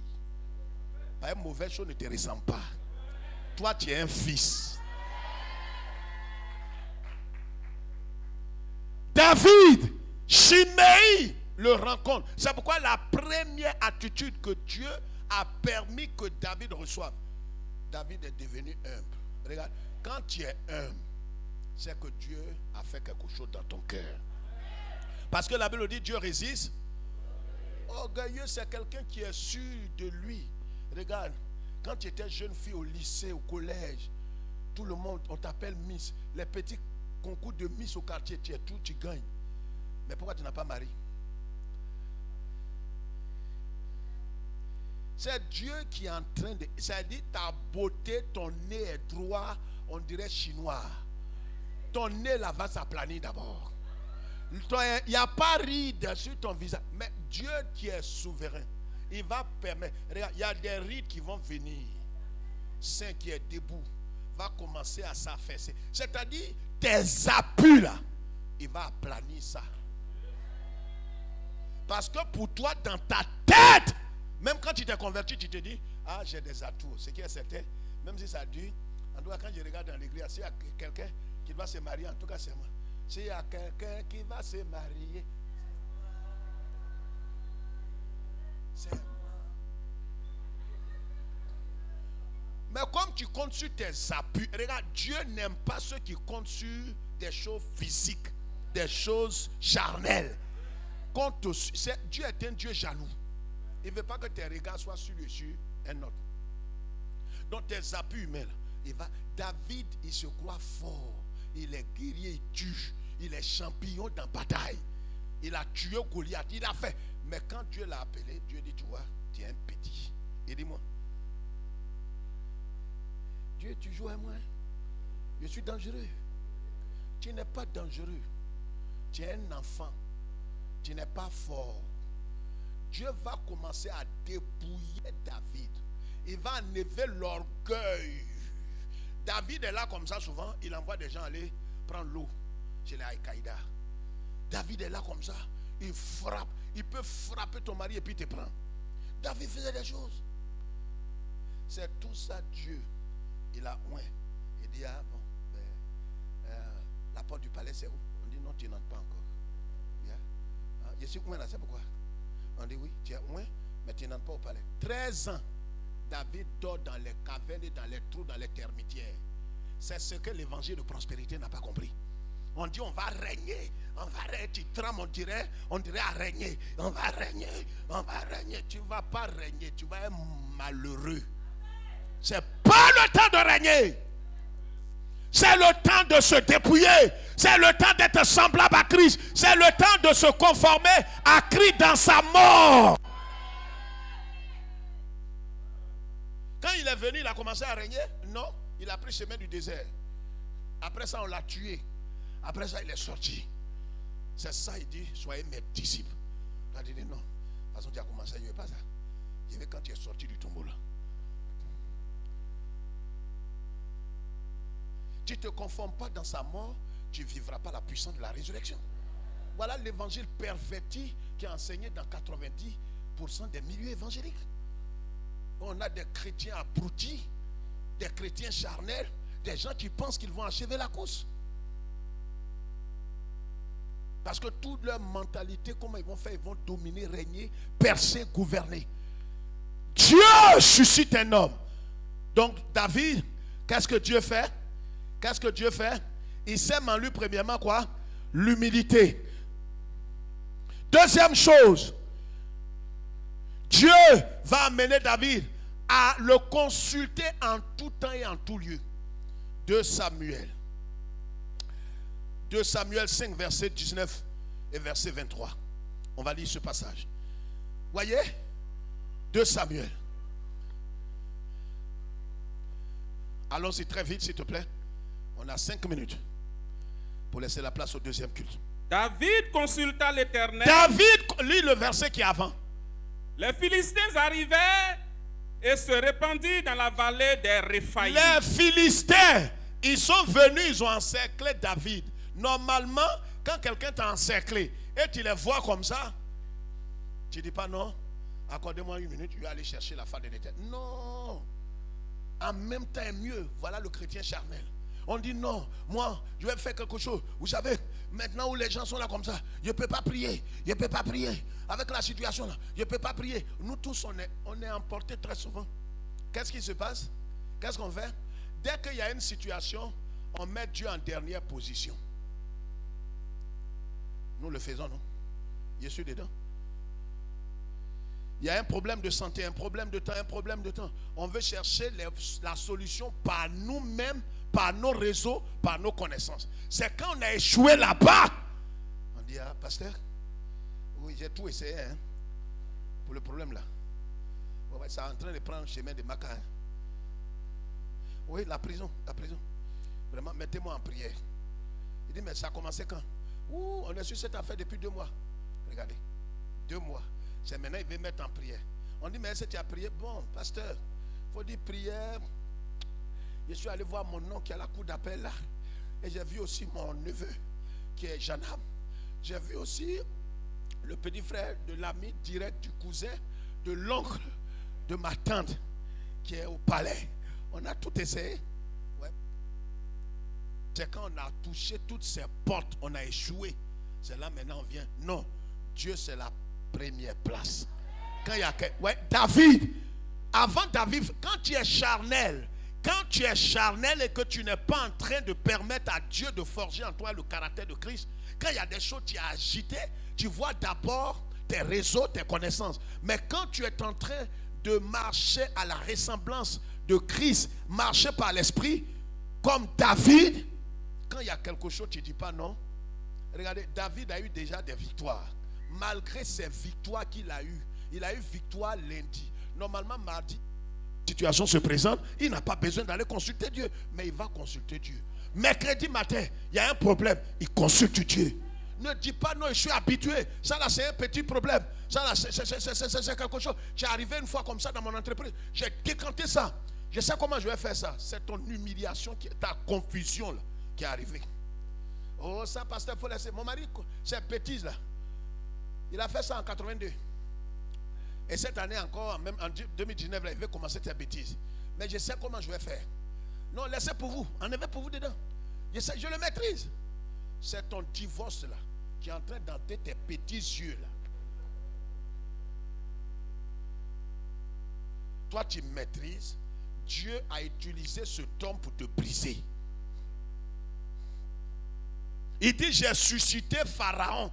Speaker 1: Une mauvaise chose ne te ressemble pas. Toi, tu es un fils. David, Shimei le rencontre. C'est pourquoi la première attitude que Dieu a permis que David reçoive, David est devenu humble. Regarde, quand tu es humble, c'est que Dieu a fait quelque chose dans ton cœur. Parce que la Bible dit Dieu résiste. Orgueilleux, c'est quelqu'un qui est sûr de lui. Regarde, quand tu étais jeune fille au lycée, au collège, tout le monde, on t'appelle Miss. Les petits concours de Miss au quartier, tu es tout, tu gagnes. Mais pourquoi tu n'as pas marié? C'est Dieu qui est en train de... Ça dit ta beauté, ton nez est droit, on dirait chinois. Ton nez là va s'aplanir d'abord. Il n'y a pas ride sur ton visage. Mais Dieu qui est souverain, il va permettre. Regarde, il y a des rides qui vont venir. Saint qui est debout va commencer à s'affaisser. C'est-à-dire, tes appuis là, il va aplanir ça. Parce que pour toi, dans ta tête, même quand tu t'es converti, tu te dis, ah, j'ai des atouts. Ce qui est certain, même si ça dure, en tout cas, quand je regarde dans l'église, s'il y a quelqu'un qui va se marier, en tout cas, c'est moi. S'il y a quelqu'un qui va se marier, c'est moi. Mais comme tu comptes sur tes appuis, regarde, Dieu n'aime pas ceux qui comptent sur des choses physiques, des choses charnelles. Dieu est un Dieu jaloux. Il ne veut pas que tes regards soient sur un autre. Donc tes appuis humains, David, il se croit fort. Il est guerrier, il tue. Il est champion dans la bataille. Il a tué Goliath, il a fait. Mais quand Dieu l'a appelé, Dieu dit, tu vois, tu es un petit. Il dit, moi, Dieu, tu joues à moi. Je suis dangereux. Tu n'es pas dangereux. Tu es un enfant. Tu n'es pas fort. Dieu va commencer à dépouiller David. Il va enlever l'orgueil. David est là comme ça souvent. Il envoie des gens aller
Speaker 4: prend l'eau chez les Al-Qaïda. David est là comme ça. Il frappe. Il peut frapper ton mari et puis te prend. David faisait des choses. C'est tout ça Dieu. Il a oint. Il dit, ah bon, la porte du palais c'est où? On dit non, tu n'entres pas encore. Yeah. Je suis oint là, c'est pourquoi? On dit oui, tu es oint, mais tu n'entres pas au palais. 13 ans, David dort dans les cavernes, dans les trous, dans les termitières. C'est ce que l'évangile de prospérité n'a pas compris. On dit on va régner, tu trembles, on dirait à régner, on va régner. Tu ne vas pas régner, tu vas être malheureux. C'est pas le temps de régner. C'est le temps de se dépouiller. C'est le temps d'être semblable à Christ. C'est le temps de se conformer à Christ dans sa mort. Quand il est venu, il a commencé à régner? Non, il a pris le chemin du désert. Après ça, on l'a tué. Après ça, il est sorti. C'est ça, il dit, soyez mes disciples. Il a dit non. De toute façon, tu as commencé, je ne veux pas ça. Je veux quand tu es sorti du tombeau là. Tu ne te conformes pas dans sa mort, tu ne vivras pas la puissance de la résurrection. Voilà l'évangile perverti qui est enseigné dans 90% des milieux évangéliques. On a des chrétiens abrutis, des chrétiens charnels, des gens qui pensent qu'ils vont achever la course. Parce que toute leur mentalité, comment ils vont faire? Ils vont dominer, régner, percer, gouverner. Dieu suscite un homme. Donc David, qu'est-ce que Dieu fait? Qu'est-ce que Dieu fait? Il sème en lui premièrement quoi? L'humilité. Deuxième chose, Dieu va amener David à le consulter en tout temps et en tout lieu. 2 Samuel 5, verset 19 et verset 23. On va lire ce passage. Voyez? 2 Samuel. Allons-y très vite, s'il te plaît. On a 5 minutes pour laisser la place au deuxième culte.
Speaker 3: David consulta l'Éternel.
Speaker 4: David, lit le verset qui est avant.
Speaker 3: Les Philistins arrivaient et se répandirent dans la vallée des Réphaïm.
Speaker 4: Les Philistins, ils sont venus, ils ont encerclé David. Normalement, quand quelqu'un t'a encerclé et tu les vois comme ça, tu ne dis pas non, accordez-moi 1 minute, je vais aller chercher la face de l'Éternel. Non. En même temps, mieux. Voilà le chrétien charnel. On dit non, moi, je vais faire quelque chose. Vous savez, maintenant où les gens sont là comme ça, je ne peux pas prier. Je ne peux pas prier. Avec la situation là, je ne peux pas prier. Nous tous, on est emportés très souvent. Qu'est-ce qui se passe? Qu'est-ce qu'on fait? Dès qu'il y a une situation, on met Dieu en dernière position. Nous le faisons, non? Je suis dedans. Il y a un problème de santé, un problème de temps, On veut chercher la solution par nous-mêmes, par nos réseaux, par nos connaissances. C'est quand on a échoué là-bas. On dit, ah, pasteur, oui, j'ai tout essayé pour le problème là. Ouais, ça est en train de prendre le chemin de Maca. Oui, la prison. Vraiment, mettez-moi en prière. Il dit, mais ça a commencé quand? On est sur cette affaire depuis 2 mois. Regardez, 2 mois. C'est maintenant il veut mettre en prière. On dit, mais est-ce que tu as prié? Bon, pasteur, il faut dire prière. Je suis allé voir mon oncle qui a la cour d'appel là. Et j'ai vu aussi mon neveu qui est Janam. J'ai vu aussi le petit frère de l'ami direct du cousin, de l'oncle de ma tante qui est au palais. On a tout essayé. Ouais. C'est quand on a touché toutes ces portes, on a échoué. C'est là maintenant on vient. Non, Dieu c'est la première place. Quand il y a David, avant David, quand tu es charnel et que tu n'es pas en train de permettre à Dieu de forger en toi le caractère de Christ, quand il y a des choses qui sont agitées, tu vois d'abord tes réseaux, tes connaissances. Mais quand tu es en train de marcher à la ressemblance de Christ, marcher par l'esprit, comme David, quand il y a quelque chose, tu ne dis pas non. Regardez, David a eu déjà des victoires. Malgré ces victoires qu'il a eues, il a eu victoire lundi. Normalement, mardi, la situation se présente, il n'a pas besoin d'aller consulter Dieu, mais il va consulter Dieu. Mercredi matin, il y a un problème, il consulte Dieu. Ne dis pas non, je suis habitué. Ça là, c'est un petit problème. Ça là, c'est quelque chose. J'ai arrivé une fois comme ça dans mon entreprise. J'ai décanté ça. Je sais comment je vais faire ça. C'est ton humiliation, ta confusion là, qui est arrivée. Oh, ça, pasteur, il faut laisser. Mon mari, cette bêtise-là, il a fait ça en 82. Et cette année encore, même en 2019, là, il veut commencer cette bêtise. Mais je sais comment je vais faire. Non, laissez pour vous. Enlevez pour vous dedans. Je le maîtrise. C'est ton divorce là qui est en train d'entrer tes petits yeux là. Toi, tu maîtrises. Dieu a utilisé ce don pour te briser. Il dit, j'ai suscité Pharaon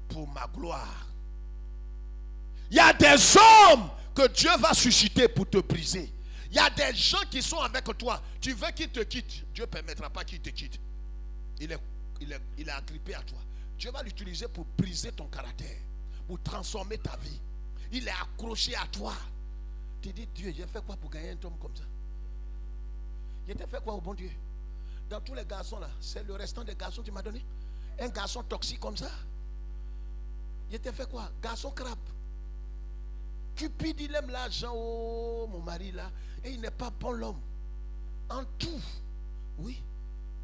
Speaker 4: pour ma gloire. Il y a des hommes que Dieu va susciter pour te briser. Il y a des gens qui sont avec toi. Tu veux qu'ils te quittent. Dieu ne permettra pas qu'ils te quittent. Il est agrippé à toi. Dieu va l'utiliser pour briser ton caractère, pour transformer ta vie. Il est accroché à toi. Tu dis, Dieu, j'ai fait quoi pour gagner un homme comme ça? J'ai fait quoi au bon Dieu? Dans tous les garçons là, c'est le restant des garçons que tu m'as donné. Un garçon toxique comme ça. J'ai fait quoi? Garçon crabe. Cupide, il aime l'argent. Oh, mon mari là. Et il n'est pas bon l'homme. En tout. Oui,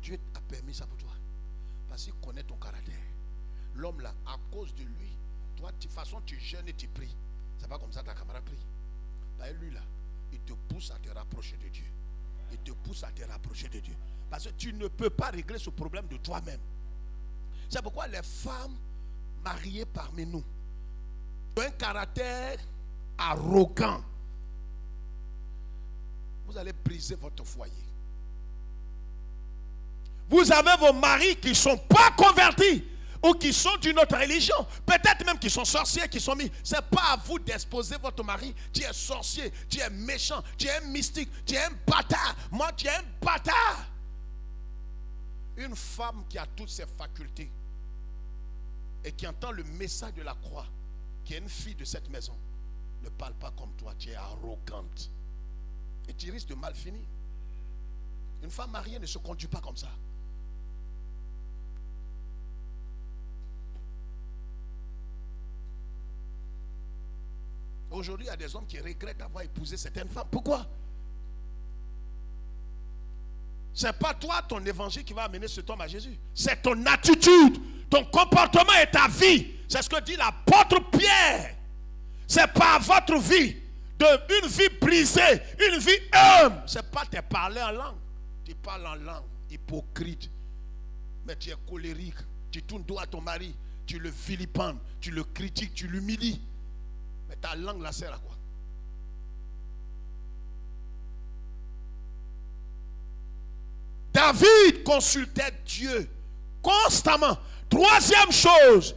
Speaker 4: Dieu a permis ça pour toi. Parce qu'il connaît ton caractère. L'homme là, à cause de lui, toi, de toute façon, tu jeûnes et tu pries. C'est pas comme ça ta camarade prie. Bah, lui là, il te pousse à te rapprocher de Dieu. Il te pousse à te rapprocher de Dieu. Parce que tu ne peux pas régler ce problème de toi-même. C'est pourquoi les femmes mariées parmi nous ont un caractère arrogant. Vous allez briser votre foyer. Vous avez vos maris qui ne sont pas convertis ou qui sont d'une autre religion. Peut-être même qui sont sorciers, qui sont mis. Ce n'est pas à vous d'exposer votre mari. Tu es sorcier, tu es méchant, tu es un mystique, tu es un bâtard. Moi, tu es un bâtard. Une femme qui a toutes ses facultés et qui entend le message de la croix, qui est une fille de cette maison, ne parle pas comme toi. Tu es arrogante. Et tu risques de mal finir. Une femme mariée ne se conduit pas comme ça. Aujourd'hui, il y a des hommes qui regrettent d'avoir épousé certaines femmes. Pourquoi? Ce n'est pas toi, ton évangile, qui va amener cet homme à Jésus. C'est ton attitude, ton comportement et ta vie. C'est ce que dit l'apôtre Pierre. C'est pas votre vie, une vie brisée, une vie humble. Ce n'est pas te parler en langue. Tu parles en langue, hypocrite. Mais tu es colérique. Tu tournes dos à ton mari. Tu le vilipendes, tu le critiques, tu l'humilies. Mais ta langue la sert à quoi? David consultait Dieu constamment. Troisième chose,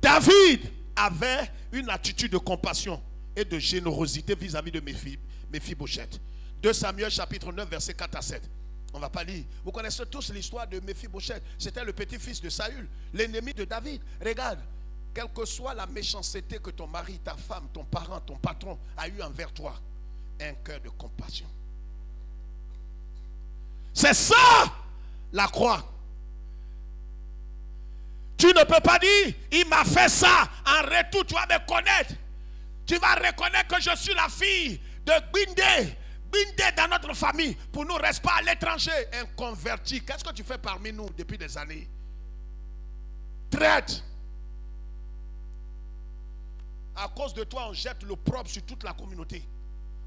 Speaker 4: David avait une attitude de compassion et de générosité vis-à-vis de Méphibosheth. 2 Samuel chapitre 9 verset 4 à 7. On ne va pas lire. Vous connaissez tous l'histoire de Méphibosheth. C'était le petit-fils de Saül, l'ennemi de David. Regarde, quelle que soit la méchanceté que ton mari, ta femme, ton parent, ton patron a eu envers toi, un cœur de compassion. C'est ça la croix. Tu ne peux pas dire, il m'a fait ça, en retour tu vas me connaître. Tu vas reconnaître que je suis la fille de Bindé. Bindé dans notre famille. Pour nous, reste pas à l'étranger. Un converti. Qu'est-ce que tu fais parmi nous depuis des années? Traite. À cause de toi, on jette l'opprobre sur toute la communauté.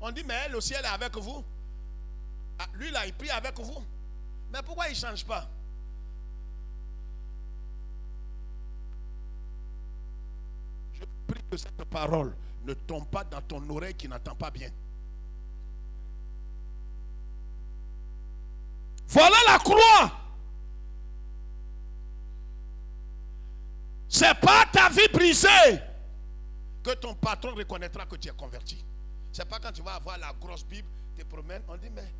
Speaker 4: On dit, mais elle aussi, elle est avec vous. Ah, lui là, il prie avec vous. Mais pourquoi il ne change pas? Je prie que cette parole ne tombe pas dans ton oreille qui n'entend pas bien. Voilà la croix. C'est pas ta vie brisée que ton patron reconnaîtra que tu es converti. C'est pas quand tu vas avoir la grosse Bible, tu te promènes, on dit, mais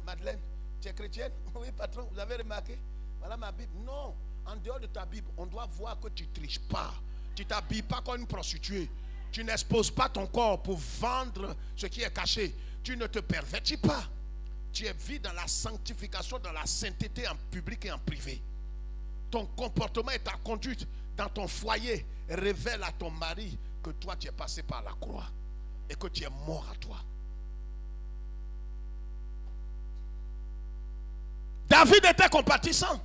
Speaker 4: Madeleine, tu es chrétienne? Oui, patron, vous avez remarqué? Voilà ma Bible. Non, en dehors de ta Bible, on doit voir que tu ne triches pas. Tu ne t'habilles pas comme une prostituée. Tu n'exposes pas ton corps pour vendre ce qui est caché. Tu ne te pervertis pas. Tu es vis dans la sanctification, dans la sainteté en public et en privé. Ton comportement et ta conduite dans ton foyer révèle à ton mari que toi tu es passé par la croix et que tu es mort à toi. David était compatissant.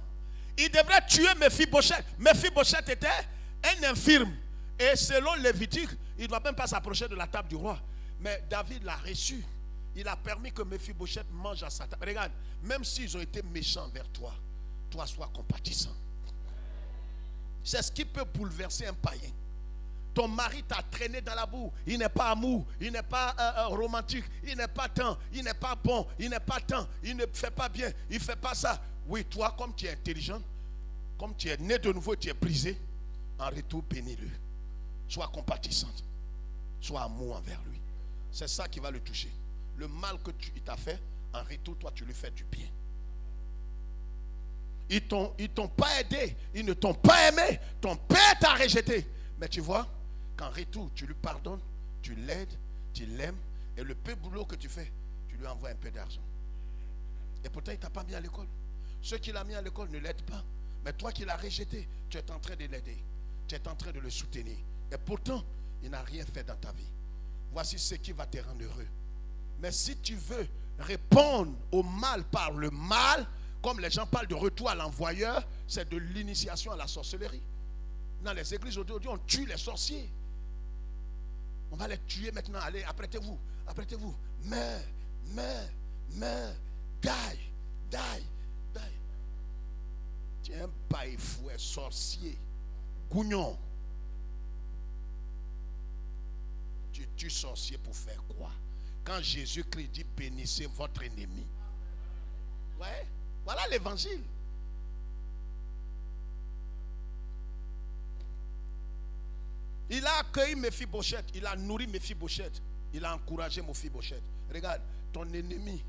Speaker 4: Il devrait tuer Méphibosheth. Méphibosheth était un infirme. Et selon Lévitique, il ne doit même pas s'approcher de la table du roi. Mais David l'a reçu. Il a permis que Méphibosheth mange à sa table. Regarde, même s'ils ont été méchants envers toi, toi sois compatissant. C'est ce qui peut bouleverser un païen. Ton mari t'a traîné dans la boue. Il n'est pas amour, il n'est pas romantique, il n'est pas tant, il n'est pas bon, il n'est pas tant, il ne fait pas bien, il ne fait pas ça. Oui, toi, comme tu es intelligent, comme tu es né de nouveau, tu es brisé, en retour, bénis-le. Sois compatissante, sois amour envers lui. C'est ça qui va le toucher. Le mal que il t'a fait, en retour, toi, tu lui fais du bien. Ils t'ont pas aidé, ils ne t'ont pas aimé, ton père t'a rejeté. Mais tu vois, qu'en retour, tu lui pardonnes, tu l'aides, tu l'aimes, et le peu boulot que tu fais, tu lui envoies un peu d'argent. Et pourtant, il ne t'a pas mis à l'école. Ceux qui l'ont mis à l'école ne l'aident pas. Mais toi qui l'as rejeté, tu es en train de l'aider. Tu es en train de le soutenir. Et pourtant, il n'a rien fait dans ta vie. Voici ce qui va te rendre heureux. Mais si tu veux répondre au mal par le mal, comme les gens parlent de retour à l'envoyeur, c'est de l'initiation à la sorcellerie. Dans les églises aujourd'hui, on tue les sorciers. On va les tuer maintenant. Allez, apprêtez-vous. Apprêtez-vous. Mais, die. Tu es un baille-fouet, sorcier, gougnon. Tu tues sorcier pour faire quoi? Quand Jésus-Christ dit bénissez votre ennemi. Ouais, voilà l'évangile. Il a accueilli Méphibosheth, il a nourri Méphibosheth, il a encouragé Méphibosheth. Regarde, ton ennemi,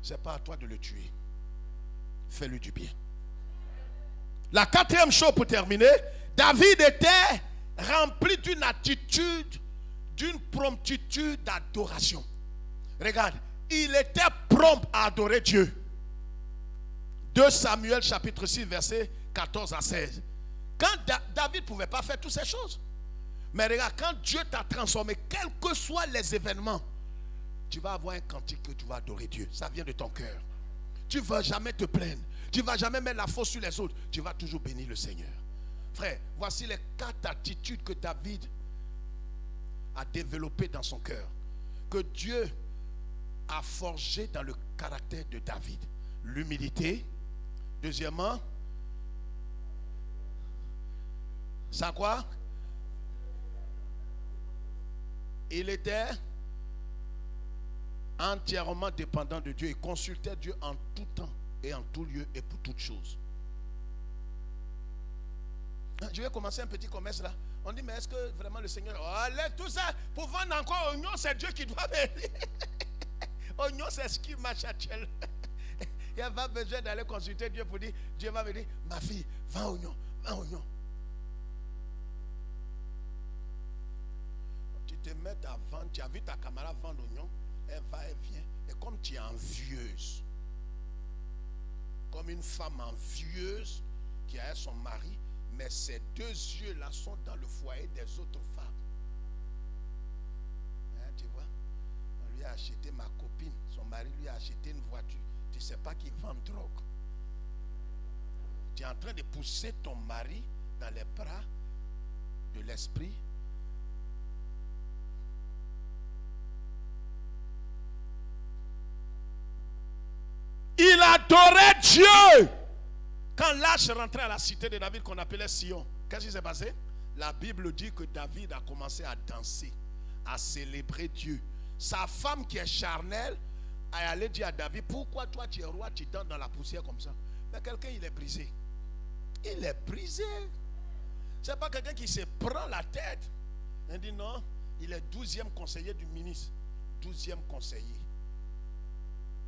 Speaker 4: c'est pas à toi de le tuer. Fais-lui du bien. La quatrième chose pour terminer, David était rempli d'une attitude, d'une promptitude d'adoration. Regarde, il était prompt à adorer Dieu. 2 Samuel chapitre 6 versets 14 à 16. Quand David ne pouvait pas faire toutes ces choses. Mais regarde, quand Dieu t'a transformé, quels que soient les événements, tu vas avoir un cantique que tu vas adorer Dieu. Ça vient de ton cœur. Tu ne vas jamais te plaindre. Tu ne vas jamais mettre la faute sur les autres. Tu vas toujours bénir le Seigneur. Frère, voici les 4 attitudes que David a développées dans son cœur. Que Dieu a forgé dans le caractère de David. L'humilité. Deuxièmement, ça quoi? Il était entièrement dépendant de Dieu. Il consultait Dieu en tout temps et en tout lieu et pour toutes choses. Je vais commencer un petit commerce là. On dit, mais est-ce que vraiment le Seigneur... Oh, allez, tout ça, pour vendre encore oignon, c'est Dieu qui doit venir. Oignon, c'est ce qui marche actuellement. Il n'y a pas besoin d'aller consulter Dieu pour dire, Dieu va me dire, ma fille, vends oignon, vends oignon. Tu te mets à vendre, tu as vu ta camarade vendre oignon, elle va, elle vient. Et comme tu es envieuse, comme une femme envieuse qui a son mari, mais ces deux yeux-là sont dans le foyer des autres femmes. Hein, tu vois, on lui a acheté ma copine, son mari lui a acheté une voiture. Tu ne sais pas qu'il vend drogue. Tu es en train de pousser ton mari dans les bras de l'esprit. Il adorait Dieu. Quand l'âge rentrait à la cité de David qu'on appelait Sion, qu'est-ce qui s'est passé? La Bible dit que David a commencé à danser, à célébrer Dieu. Sa femme qui est charnelle a allé dire à David, pourquoi toi tu es roi, tu danses dans la poussière comme ça? Mais quelqu'un il est brisé. Il est brisé. C'est pas quelqu'un qui se prend la tête. Il dit non, il est 12e conseiller du ministre. 12e conseiller.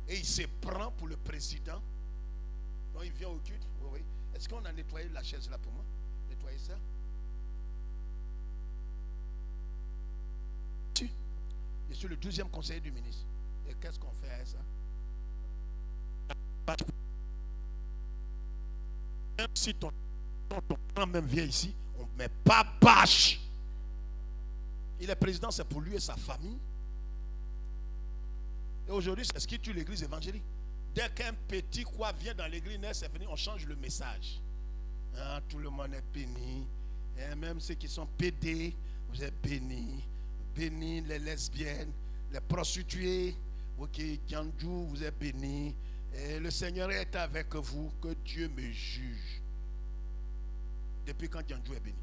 Speaker 4: Et il se prend pour le président. Donc il vient au culte. Oui. Est-ce qu'on a nettoyé la chaise là pour moi? Nettoyer ça. Je suis le 12e conseiller du ministre. Et qu'est-ce qu'on fait avec ça? Même si ton grand même vient ici, on ne met pas bâche. Il est président, c'est pour lui et sa famille. Et aujourd'hui, c'est ce qui tue l'église évangélique. dès qu'un petit quoi vient dans l'église, c'est fini, on change le message. Ah, tout le monde est béni. Et même ceux qui sont pédés, vous êtes bénis. Bénis les lesbiennes, les prostituées, vous qui Gandjou, vous êtes bénis. Et le Seigneur est avec vous, que Dieu me juge. Depuis quand Gandjou est béni?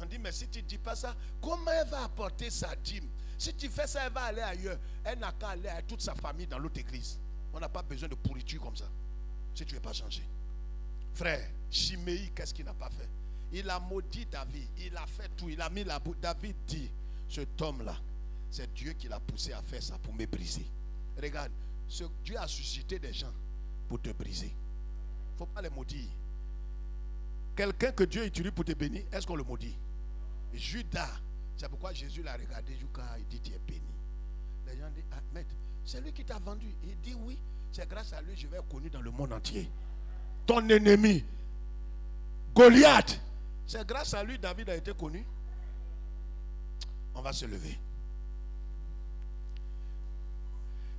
Speaker 4: On dit, mais si tu ne dis pas ça, comment elle va apporter sa dîme? Si tu fais ça, elle va aller ailleurs. Elle n'a qu'à aller avec toute sa famille dans l'autre église. On n'a pas besoin de pourriture comme ça. Si tu ne veux pas changer. Frère, Chiméi, qu'est-ce qu'il n'a pas fait? Il a maudit David. Il a fait tout. Il a mis la bouche. David dit, cet homme-là, c'est Dieu qui l'a poussé à faire ça pour me briser. Regarde, Dieu a suscité des gens pour te briser. Il ne faut pas les maudire. Quelqu'un que Dieu utilise pour te bénir, est-ce qu'on le maudit? Judas, c'est pourquoi Jésus l'a regardé, il dit, tu es béni. Les gens disent, ah, maître, c'est lui qui t'a vendu. Il dit, oui, c'est grâce à lui que je vais être connu dans le monde entier. Ton ennemi, Goliath, c'est grâce à lui David a été connu. On va se lever.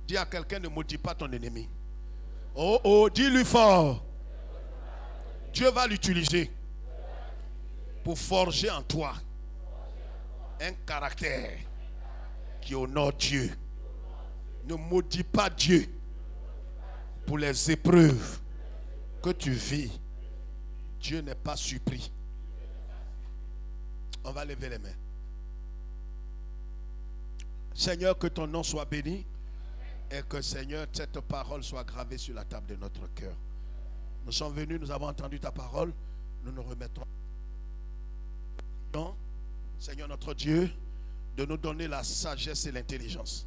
Speaker 4: Dis à quelqu'un, ne maudis pas ton ennemi. Oh, oh, dis-lui fort. Dieu va l'utiliser pour forger en toi un caractère qui honore Dieu. Ne maudis pas Dieu pour les épreuves que tu vis. Dieu n'est pas surpris. On va lever les mains. Seigneur, que ton nom soit béni et que, Seigneur, cette parole soit gravée sur la table de notre cœur. Nous sommes venus, nous avons entendu ta parole, nous nous remettons. Seigneur notre Dieu, de nous donner la sagesse et l'intelligence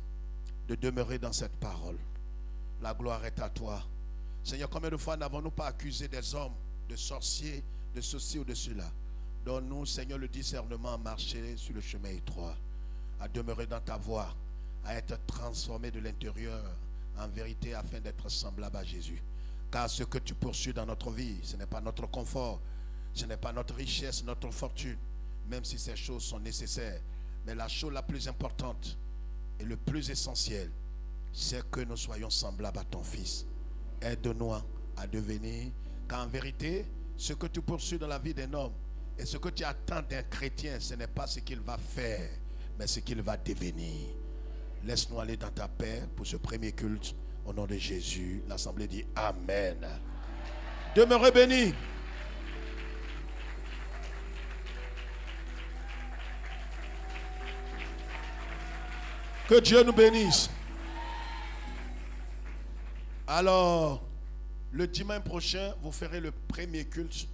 Speaker 4: de demeurer dans cette parole. La gloire est à toi. Seigneur, combien de fois n'avons-nous pas accusé des hommes de sorciers, de ceci ou de cela? Donne-nous, Seigneur, le discernement à marcher sur le chemin étroit, à demeurer dans ta voie, à être transformé de l'intérieur en vérité afin d'être semblable à Jésus. Car ce que tu poursuis dans notre vie, ce n'est pas notre confort, ce n'est pas notre richesse, notre fortune, même si ces choses sont nécessaires. Mais la chose la plus importante et le plus essentiel, c'est que nous soyons semblables à ton Fils. Aide-nous à devenir, car en vérité, ce que tu poursuis dans la vie d'un homme et ce que tu attends d'un chrétien, ce n'est pas ce qu'il va faire, mais ce qu'il va devenir. Laisse-nous aller dans ta paix pour ce premier culte. Au nom de Jésus, l'assemblée dit Amen. Demeurez bénis. Que Dieu nous bénisse. Alors, le dimanche prochain, vous ferez le premier culte